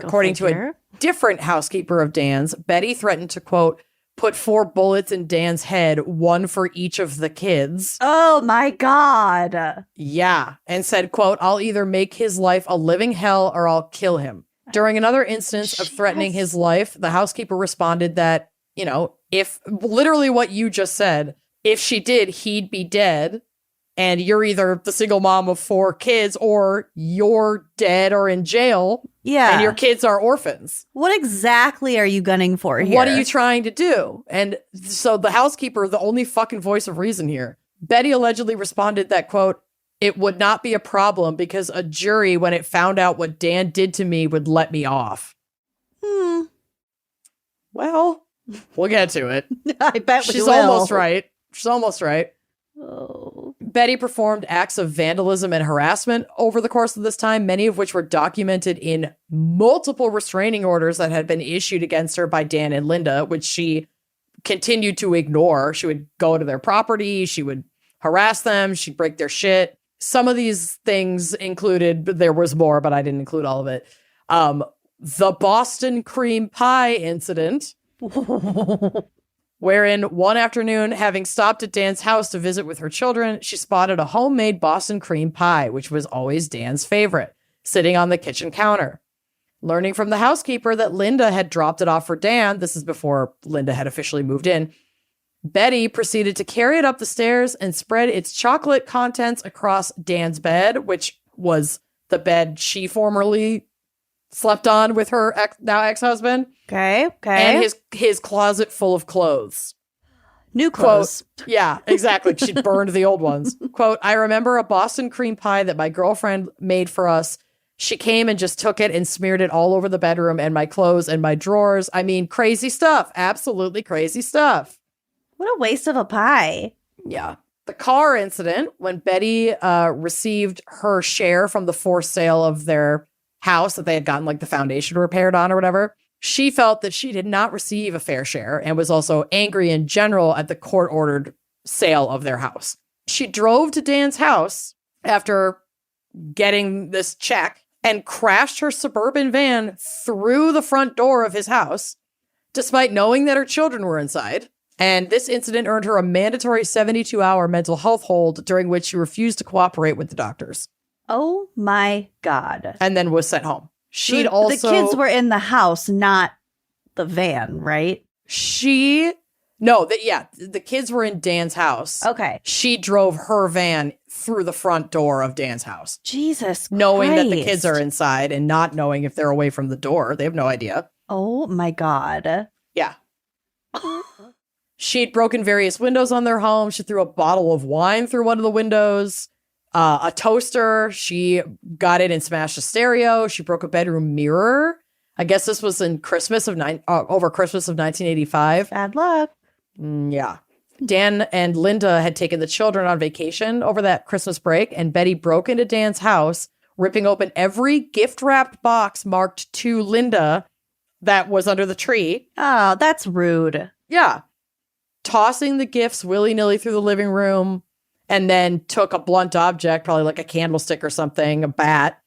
According to a different housekeeper of Dan's, Betty threatened to, quote, put 4 bullets in Dan's head, 1 for each of the kids. Oh, my God. Yeah. And said, quote, I'll either make his life a living hell or I'll kill him. During another instance of threatening his life, the housekeeper responded that, if literally what you just said, if she did, he'd be dead. And you're either the single mom of 4 kids or you're dead or in jail. Yeah. And your kids are orphans. What exactly are you gunning for here? What are you trying to do? And so the housekeeper, the only fucking voice of reason here, Betty allegedly responded that, quote, it would not be a problem because a jury, when it found out what Dan did to me, would let me off. Well, we'll get to it. I bet She's almost right. She's almost right. Oh. Betty performed acts of vandalism and harassment over the course of this time, many of which were documented in multiple restraining orders that had been issued against her by Dan and Linda, which she continued to ignore. She would go to their property, she would harass them, she'd break their shit. Some of these things included, there was more, but I didn't include all of it. The Boston cream pie incident. Wherein one afternoon, having stopped at Dan's house to visit with her children, she spotted a homemade Boston cream pie, which was always Dan's favorite, sitting on the kitchen counter. Learning from the housekeeper that Linda had dropped it off for Dan, this is before Linda had officially moved in, Betty proceeded to carry it up the stairs and spread its chocolate contents across Dan's bed, which was the bed she formerly slept on with her now ex-husband. Okay. And his closet full of clothes. New clothes. Quote, yeah, exactly. She burned the old ones. Quote, I remember a Boston cream pie that my girlfriend made for us. She came and just took it and smeared it all over the bedroom and my clothes and my drawers. I mean, crazy stuff. Absolutely crazy stuff. What a waste of a pie. Yeah. The car incident, when Betty received her share from the forced sale of their house that they had gotten like the foundation repaired on or whatever, she felt that she did not receive a fair share and was also angry in general at the court-ordered sale of their house. She drove to Dan's house after getting this check and crashed her suburban van through the front door of his house, despite knowing that her children were inside. And this incident earned her a mandatory 72-hour mental health hold, during which she refused to cooperate with the doctors. Oh my God. And then was sent home. The kids were in the house, not the van, right? The kids were in Dan's house. Okay. She drove her van through the front door of Dan's house. Jesus knowing Christ. that the kids are inside and not knowing if they're away from the door. They have no idea. Oh my God. Yeah. She'd broken various windows on their home. She threw a bottle of wine through one of the windows. A toaster. She got in and smashed a stereo. She broke a bedroom mirror. I guess this was in over Christmas of 1985. Bad luck. Yeah. Dan and Linda had taken the children on vacation over that Christmas break, and Betty broke into Dan's house, ripping open every gift-wrapped box marked to Linda that was under the tree. Oh, that's rude. Yeah. Tossing the gifts willy-nilly through the living room, and then took a blunt object, probably like a candlestick or something, a bat,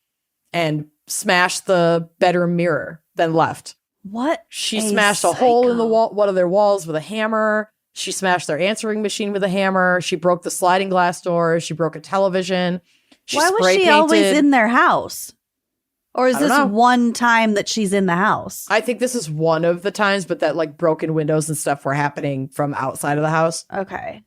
and smashed the bedroom mirror, then left. What? She smashed a hole in the wall, one of their walls with a hammer. She smashed their answering machine with a hammer. She broke the sliding glass doors. She broke a television. Why was she always in their house? Or is this one time that she's in the house? I think this is one of the times, but that like broken windows and stuff were happening from outside of the house. Okay.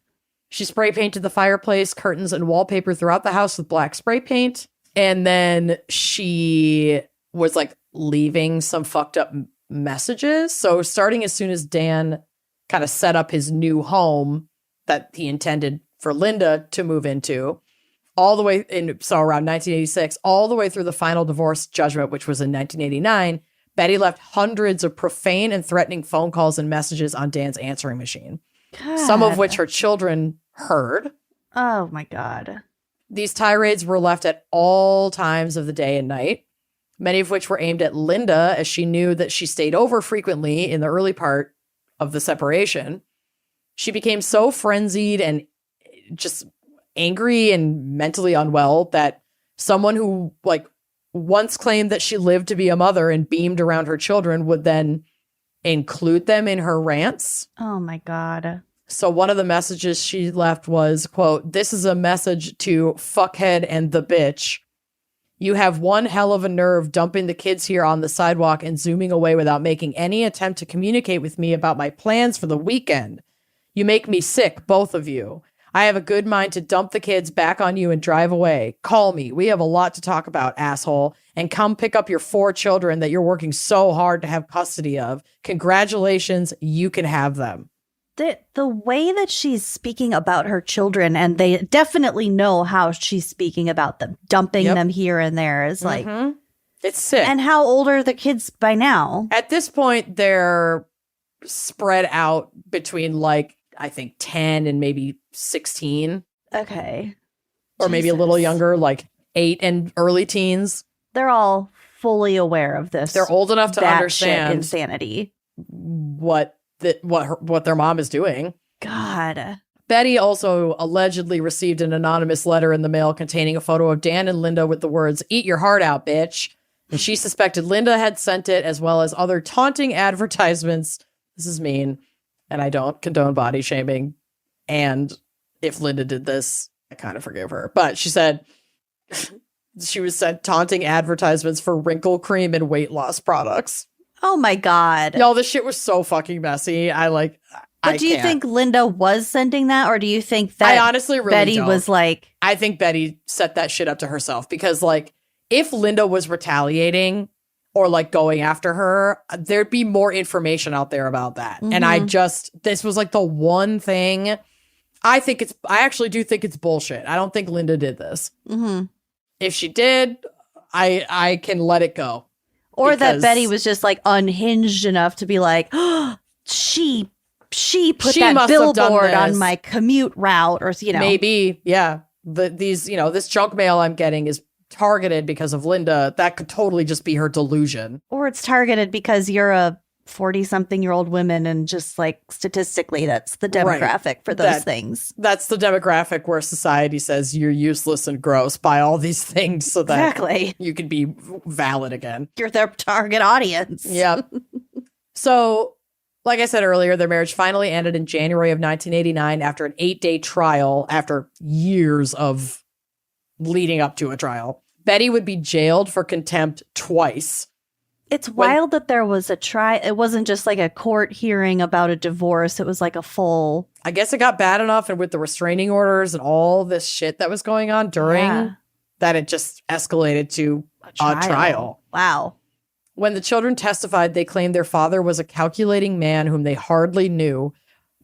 She spray painted the fireplace, curtains, and wallpaper throughout the house with black spray paint. And then she was like leaving some fucked up messages. So starting as soon as Dan kind of set up his new home that he intended for Linda to move into, all the way in, so around 1986, all the way through the final divorce judgment, which was in 1989, Betty left hundreds of profane and threatening phone calls and messages on Dan's answering machine, some of which her children heard. Oh, my God. These tirades were left at all times of the day and night, many of which were aimed at Linda, as she knew that she stayed over frequently in the early part of the separation. She became so frenzied and just angry and mentally unwell that someone who once claimed that she lived to be a mother and beamed around her children would then include them in her rants. Oh, my God. So one of the messages she left was, quote, "This is a message to fuckhead and the bitch. You have one hell of a nerve dumping the kids here on the sidewalk and zooming away without making any attempt to communicate with me about my plans for the weekend. You make me sick, both of you. I have a good mind to dump the kids back on you and drive away. Call me. We have a lot to talk about, asshole. And come pick up your 4 children that you're working so hard to have custody of. Congratulations, you can have them." The way that she's speaking about her children, and they definitely know how she's speaking about them, dumping them here and there, is like... It's sick. And how old are the kids by now? At this point, they're spread out between, I think 10 and maybe 16. Okay. Or maybe a little younger, 8 and early teens. They're all fully aware of this. They're old enough to understand insanity. What their mom is doing. God. Betty also allegedly received an anonymous letter in the mail containing a photo of Dan and Linda with the words, "Eat your heart out, bitch." And she suspected Linda had sent it, as well as other taunting advertisements. This is mean, and I don't condone body shaming. And if Linda did this, I kind of forgive her. But she said she was sent taunting advertisements for wrinkle cream and weight loss products. Oh my God. Y'all, this shit was so fucking messy. But do you think Linda was sending that, or do you think that I honestly really Betty don't. was like... I think Betty set that shit up to herself, because if Linda was retaliating or going after her, there'd be more information out there about that. And this was the one thing. I actually do think it's bullshit. I don't think Linda did this. If she did, I can let it go. Or that Betty was just unhinged enough to be like, oh, she put that billboard on my commute route, or maybe, yeah. This junk mail I'm getting is targeted because of Linda. That could totally just be her delusion. Or it's targeted because you're a 40-something-year-old woman, and just statistically, that's the demographic for those things. That's the demographic where society says you're useless and gross. Buy all these things so that you can be valid again. You're their target audience. Yeah. So, like I said earlier, their marriage finally ended in January of 1989 after an 8-day trial, after years of leading up to a trial. Betty would be jailed for contempt twice. It's wild that there was a trial. It wasn't just a court hearing about a divorce. It was a full... I guess it got bad enough, and with the restraining orders and all this shit that was going on during, that it just escalated to a trial. Wow. When the children testified, they claimed their father was a calculating man whom they hardly knew,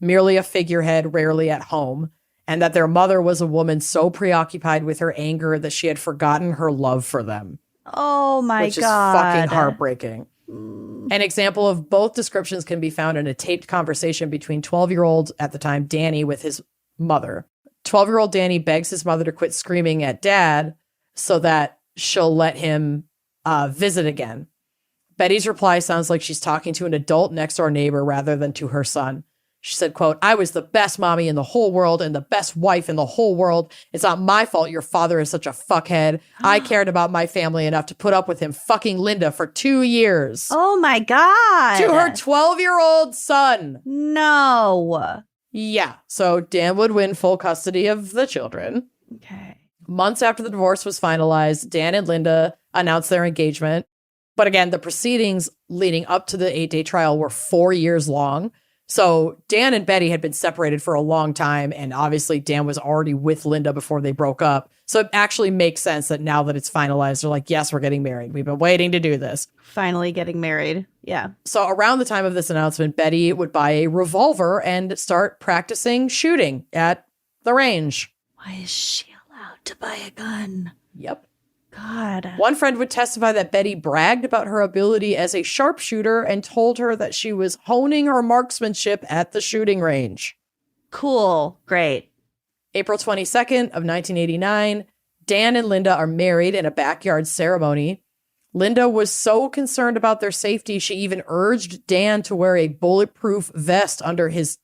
merely a figurehead, rarely at home, and that their mother was a woman so preoccupied with her anger that she had forgotten her love for them. Oh my God. Which is fucking heartbreaking. An example of both descriptions can be found in a taped conversation between 12-year-old, at the time, Danny with his mother. 12-year-old Danny begs his mother to quit screaming at Dad so that she'll let him visit again. Betty's reply sounds like she's talking to an adult next-door neighbor rather than to her son. She said, quote, "I was the best mommy in the whole world and the best wife in the whole world. It's not my fault your father is such a fuckhead. I cared about my family enough to put up with him fucking Linda for 2 years." Oh my God. To her 12-year-old son. No. Yeah. So Dan would win full custody of the children. Okay. Months after the divorce was finalized, Dan and Linda announced their engagement. But again, the proceedings leading up to the 8-day trial were 4 years long. So Dan and Betty had been separated for a long time, and obviously Dan was already with Linda before they broke up. So it actually makes sense that now that it's finalized, they're like, yes, we're getting married. We've been waiting to do this. Finally getting married. Yeah. So around the time of this announcement, Betty would buy a revolver and start practicing shooting at the range. Why is she allowed to buy a gun. Yep. God. One friend would testify that Betty bragged about her ability as a sharpshooter and told her that she was honing her marksmanship at the shooting range. Cool. Great. April 22nd of 1989, Dan and Linda are married in a backyard ceremony. Linda was so concerned about their safety, she even urged Dan to wear a bulletproof vest under his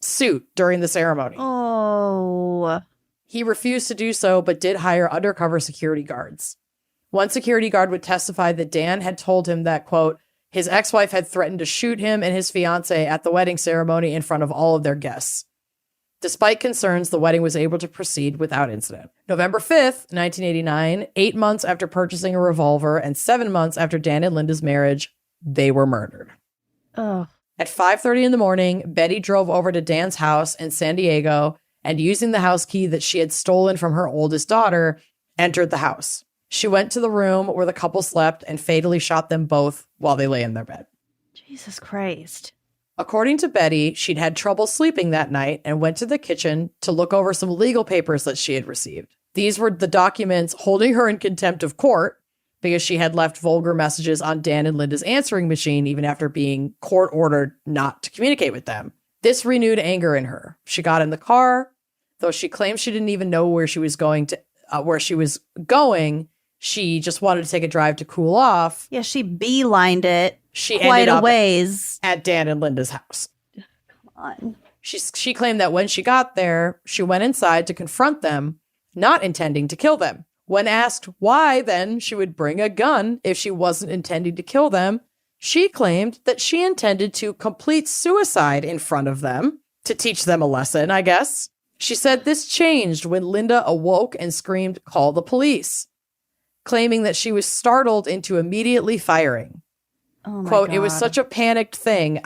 suit during the ceremony. Oh. He refused to do so, but did hire undercover security guards. One security guard would testify that Dan had told him that, quote, his ex-wife had threatened to shoot him and his fiancée at the wedding ceremony in front of all of their guests. Despite concerns, the wedding was able to proceed without incident. November 5th, 1989, 8 months after purchasing a revolver and 7 months after Dan and Linda's marriage, they were murdered. Oh. At 5:30 in the morning, Betty drove over to Dan's house in San Diego and, using the house key that she had stolen from her oldest daughter, entered the house. She went to the room where the couple slept and fatally shot them both while they lay in their bed. Jesus Christ. According to Betty, she'd had trouble sleeping that night and went to the kitchen to look over some legal papers that she had received. These were the documents holding her in contempt of court because she had left vulgar messages on Dan and Linda's answering machine even after being court-ordered not to communicate with them. This renewed anger in her. She got in the car, though she claimed she didn't even know where she was going. She just wanted to take a drive to cool off. Yeah, she beelined it. She quite ended a up ways at Dan and Linda's house. Come on. She claimed that when she got there, she went inside to confront them, not intending to kill them. When asked why then she would bring a gun if she wasn't intending to kill them, she claimed that she intended to complete suicide in front of them to teach them a lesson, I guess. She said this changed when Linda awoke and screamed, "Call the police," claiming that she was startled into immediately firing. Oh my Quote, God. "It was such a panicked thing.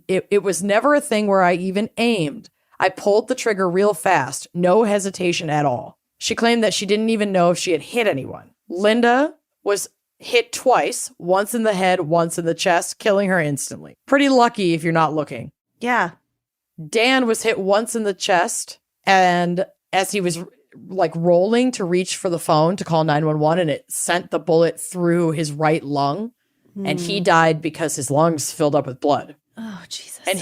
It was never a thing where I even aimed. I pulled the trigger real fast, no hesitation at all." She claimed that she didn't even know if she had hit anyone. Linda was hit twice, once in the head, once in the chest, killing her instantly. Pretty lucky if you're not looking. Yeah. Dan was hit once in the chest, and as he was rolling to reach for the phone to call 911, and it sent the bullet through his right lung, and he died because his lungs filled up with blood. Oh, Jesus. And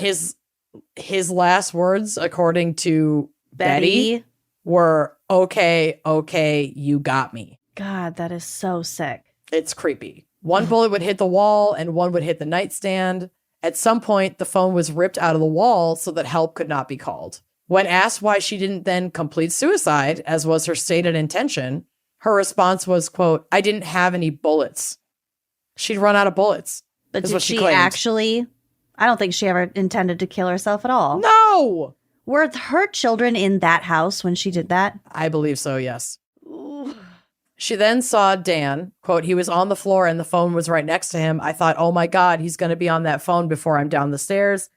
his last words, according to Betty, were, okay, you got me. God, that is so sick. It's creepy. One bullet would hit the wall and one would hit the nightstand. At some point, the phone was ripped out of the wall so that help could not be called. When asked why she didn't then complete suicide, as was her stated intention, her response was, quote, "I didn't have any bullets." She'd run out of bullets. But is did what she claimed. actually? I don't think she ever intended to kill herself at all. No! Were her children in that house when she did that? I believe so, yes. She then saw Dan, quote, "He was on the floor and the phone was right next to him. I thought, oh my God, he's going to be on that phone before I'm down the stairs,"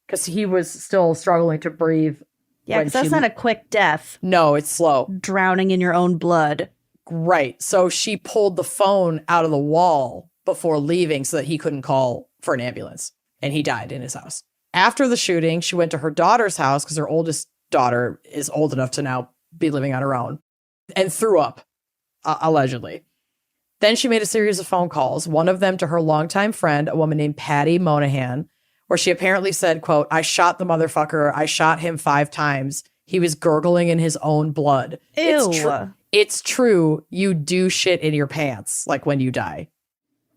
because he was still struggling to breathe. Yeah, because that's not a quick death. No, it's slow. Drowning in your own blood. Right. So she pulled the phone out of the wall before leaving so that he couldn't call for an ambulance. And he died in his house. After the shooting, she went to her daughter's house because her oldest daughter is old enough to now be living on her own, and threw up. Allegedly. Then she made a series of phone calls, one of them to her longtime friend, a woman named Patty Monahan, where she apparently said, quote, "I shot the motherfucker. I shot him 5 times. He was gurgling in his own blood." Ew. It's true. You do shit in your pants, like when you die.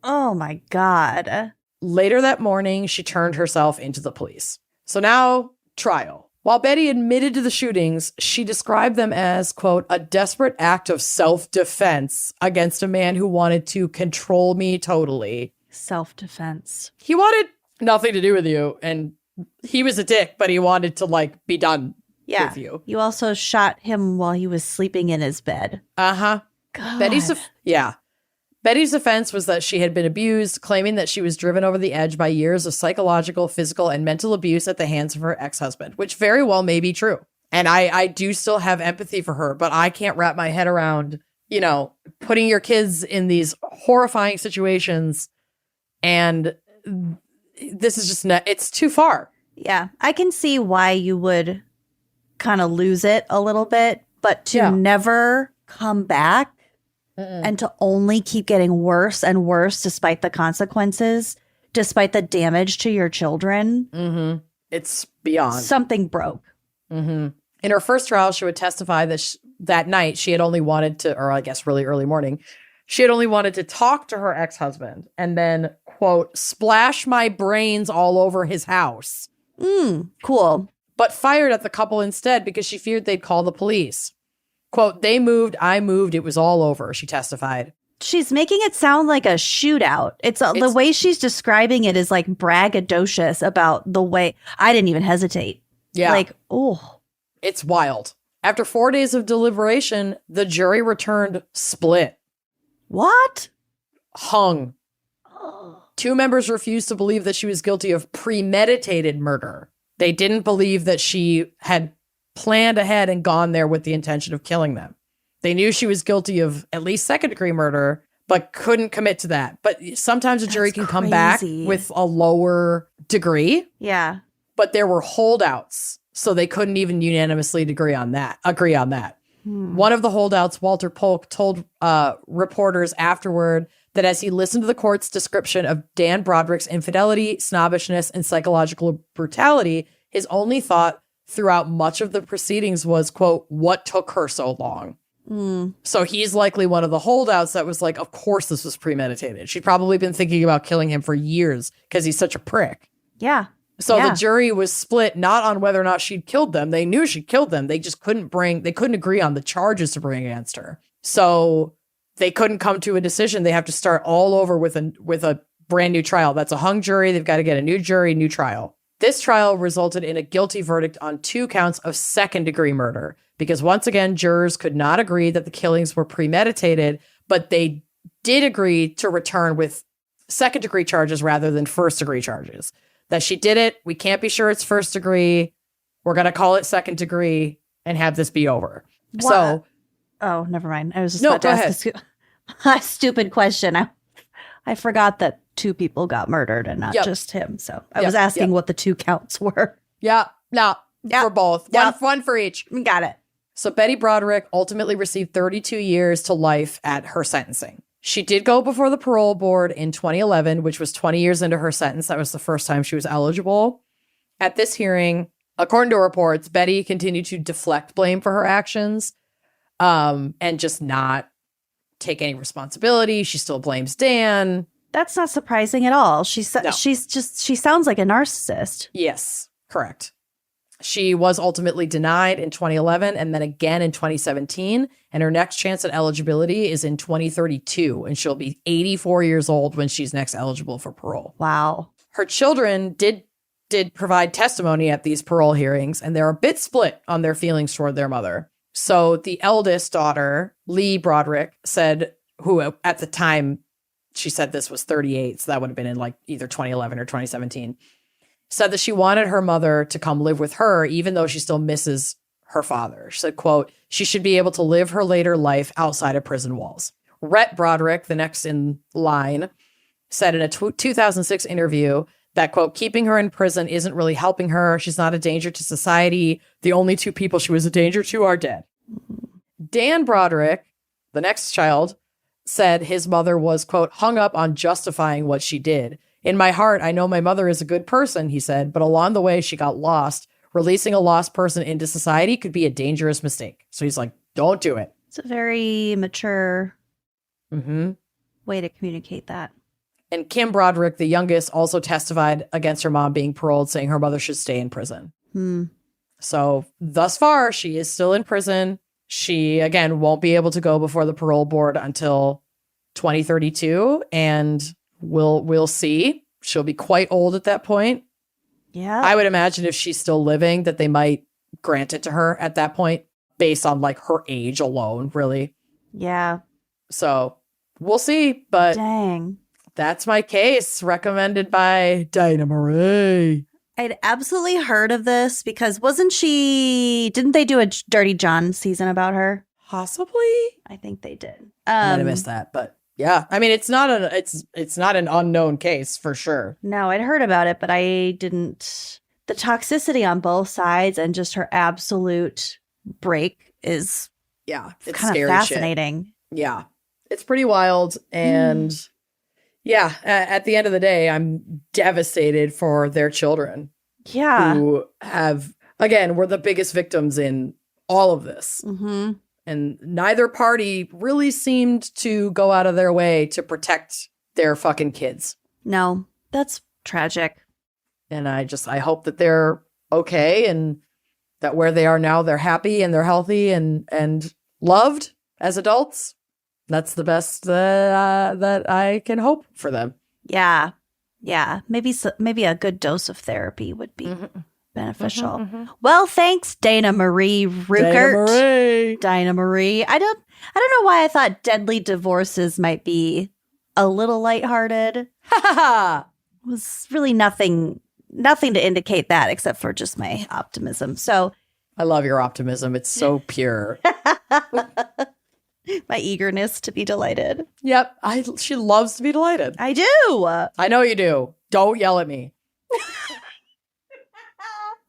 Oh my God. Later that morning, she turned herself into the police. So now, trial. While Betty admitted to the shootings, she described them as, quote, "a desperate act of self-defense against a man who wanted to control me totally." Self-defense. He wanted nothing to do with you, and he was a dick, but he wanted to, be done with you. You also shot him while he was sleeping in his bed. Uh-huh. God. Betty's defense was that she had been abused, claiming that she was driven over the edge by years of psychological, physical, and mental abuse at the hands of her ex-husband, which very well may be true. And I do still have empathy for her, but I can't wrap my head around, putting your kids in these horrifying situations. And this is just it's too far. Yeah, I can see why you would kind of lose it a little bit, but to never come back and to only keep getting worse and worse despite the consequences, despite the damage to your children. Mm-hmm. It's beyond. Something broke. Mm-hmm. In her first trial, she would testify that that night she had only wanted to, or I guess really early morning, she had only wanted to talk to her ex-husband and then, quote, splash my brains all over his house. Cool. But fired at the couple instead because she feared they'd call the police. Quote, they moved, I moved, it was all over, she testified. She's making it sound like a shootout. It's the way she's describing it is like braggadocious about the way. I didn't even hesitate. Yeah. Like, oh. It's wild. After 4 days of deliberation, the jury returned split. What? Hung. 2 members refused to believe that she was guilty of premeditated murder. They didn't believe that she had planned ahead and gone there with the intention of killing them. They knew she was guilty of at least second-degree murder, but couldn't commit to that. But sometimes a jury can come back with a lower degree. Yeah. But there were holdouts, so they couldn't even unanimously agree on that. One of the holdouts, Walter Polk, told reporters afterward that as he listened to the court's description of Dan Broderick's infidelity, snobbishness, and psychological brutality, his only thought throughout much of the proceedings was, quote, what took her so long? So he's likely one of the holdouts that was like, of course this was premeditated. She'd probably been thinking about killing him for years because he's such a prick. Yeah. So the jury was split not on whether or not she'd killed them. They knew she'd killed them. They just couldn't agree on the charges to bring against her. So they couldn't come to a decision. They have to start all over with a brand new trial. That's a hung jury. They've got to get a new jury, new trial. This trial resulted in a guilty verdict on 2 counts of second-degree murder because once again, jurors could not agree that the killings were premeditated, but they did agree to return with second-degree charges rather than first-degree charges. That she did it. We can't be sure it's first degree. We're going to call it second degree and have this be over. What? So, oh, never mind. I was just about to ask a stupid question. I forgot that 2 people got murdered and not just him. So I was asking what the 2 counts were. Yeah. No. For both. One for each. Got it. So Betty Broderick ultimately received 32 years to life at her sentencing. She did go before the parole board in 2011, which was 20 years into her sentence. That was the first time she was eligible. At this hearing, according to reports, Betty continued to deflect blame for her actions and just not take any responsibility. She still blames Dan. That's not surprising at all. She sounds like a narcissist. Yes, correct. She was ultimately denied in 2011 and then again in 2017. And her next chance at eligibility is in 2032. And she'll be 84 years old when she's next eligible for parole. Wow. Her children did provide testimony at these parole hearings, and they're a bit split on their feelings toward their mother. So the eldest daughter, Lee Broderick, said, who at the time she said this was 38, so that would have been in like either 2011 or 2017, said that she wanted her mother to come live with her, even though she still misses her father. She said, quote, she should be able to live her later life outside of prison walls. Rhett Broderick, the next in line, said in a 2006 interview that, quote, keeping her in prison isn't really helping her. She's not a danger to society. The only 2 people she was a danger to are dead. Dan Broderick, the next child, said his mother was, quote, hung up on justifying what she did. In my heart, I know my mother is a good person, he said, but along the way, she got lost. Releasing a lost person into society could be a dangerous mistake. So he's like, don't do it. It's a very mature way to communicate that. And Kim Broderick, the youngest, also testified against her mom being paroled, saying her mother should stay in prison. So thus far, she is still in prison. She, again, won't be able to go before the parole board until 2032. And we'll see. She'll be quite old at that point. Yeah. I would imagine if she's still living that they might grant it to her at that point based on like her age alone, really. Yeah. So we'll see. But dang. That's my case, recommended by Dinah Marie. I'd absolutely heard of this because didn't they do a Dirty John season about her? Possibly. I think they did. I might have missed that, but yeah. I mean, it's not an unknown case for sure. No, I'd heard about it, but I didn't. The toxicity on both sides and just her absolute break is Yeah, it's kind scary of shit. fascinating. Yeah, it's pretty wild. And yeah, at the end of the day, I'm devastated for their children Yeah. who have, again, were the biggest victims in all of this. Mm-hmm. And neither party really seemed to go out of their way to protect their fucking kids. No, that's tragic. And I hope that they're okay and that where they are now, they're happy and they're healthy and loved as adults. That's the best that I can hope for them. Yeah. Yeah. Maybe a good dose of therapy would be beneficial. Well, thanks, Dana Marie Ruckert. Dana Marie. I don't know why I thought deadly divorces might be a little lighthearted. It was really nothing to indicate that except for just my optimism. So I love your optimism. It's so pure. my eagerness to be delighted. Yep. She loves to be delighted. I do. I know you do. Don't yell at me.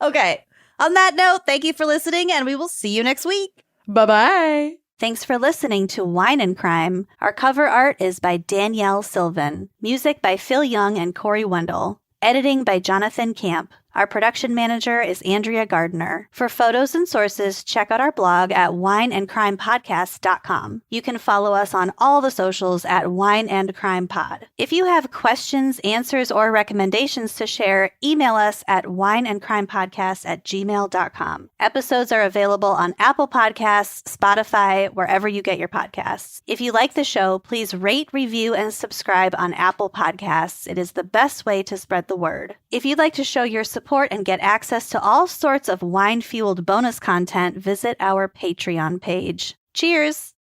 Okay. On that note, thank you for listening, and we will see you next week. Bye-bye. Thanks for listening to Wine and Crime. Our cover art is by Danielle Sylvan. Music by Phil Young and Corey Wendell. Editing by Jonathan Camp. Our production manager is Andrea Gardner. For photos and sources, check out our blog at wineandcrimepodcast.com. You can follow us on all the socials at Wine and Crime Pod. If you have questions, answers, or recommendations to share, email us at wineandcrimepodcast@gmail.com. Episodes are available on Apple Podcasts, Spotify, wherever you get your podcasts. If you like the show, please rate, review, and subscribe on Apple Podcasts. It is the best way to spread the word. If you'd like to show your support and get access to all sorts of wine-fueled bonus content, visit our Patreon page. Cheers!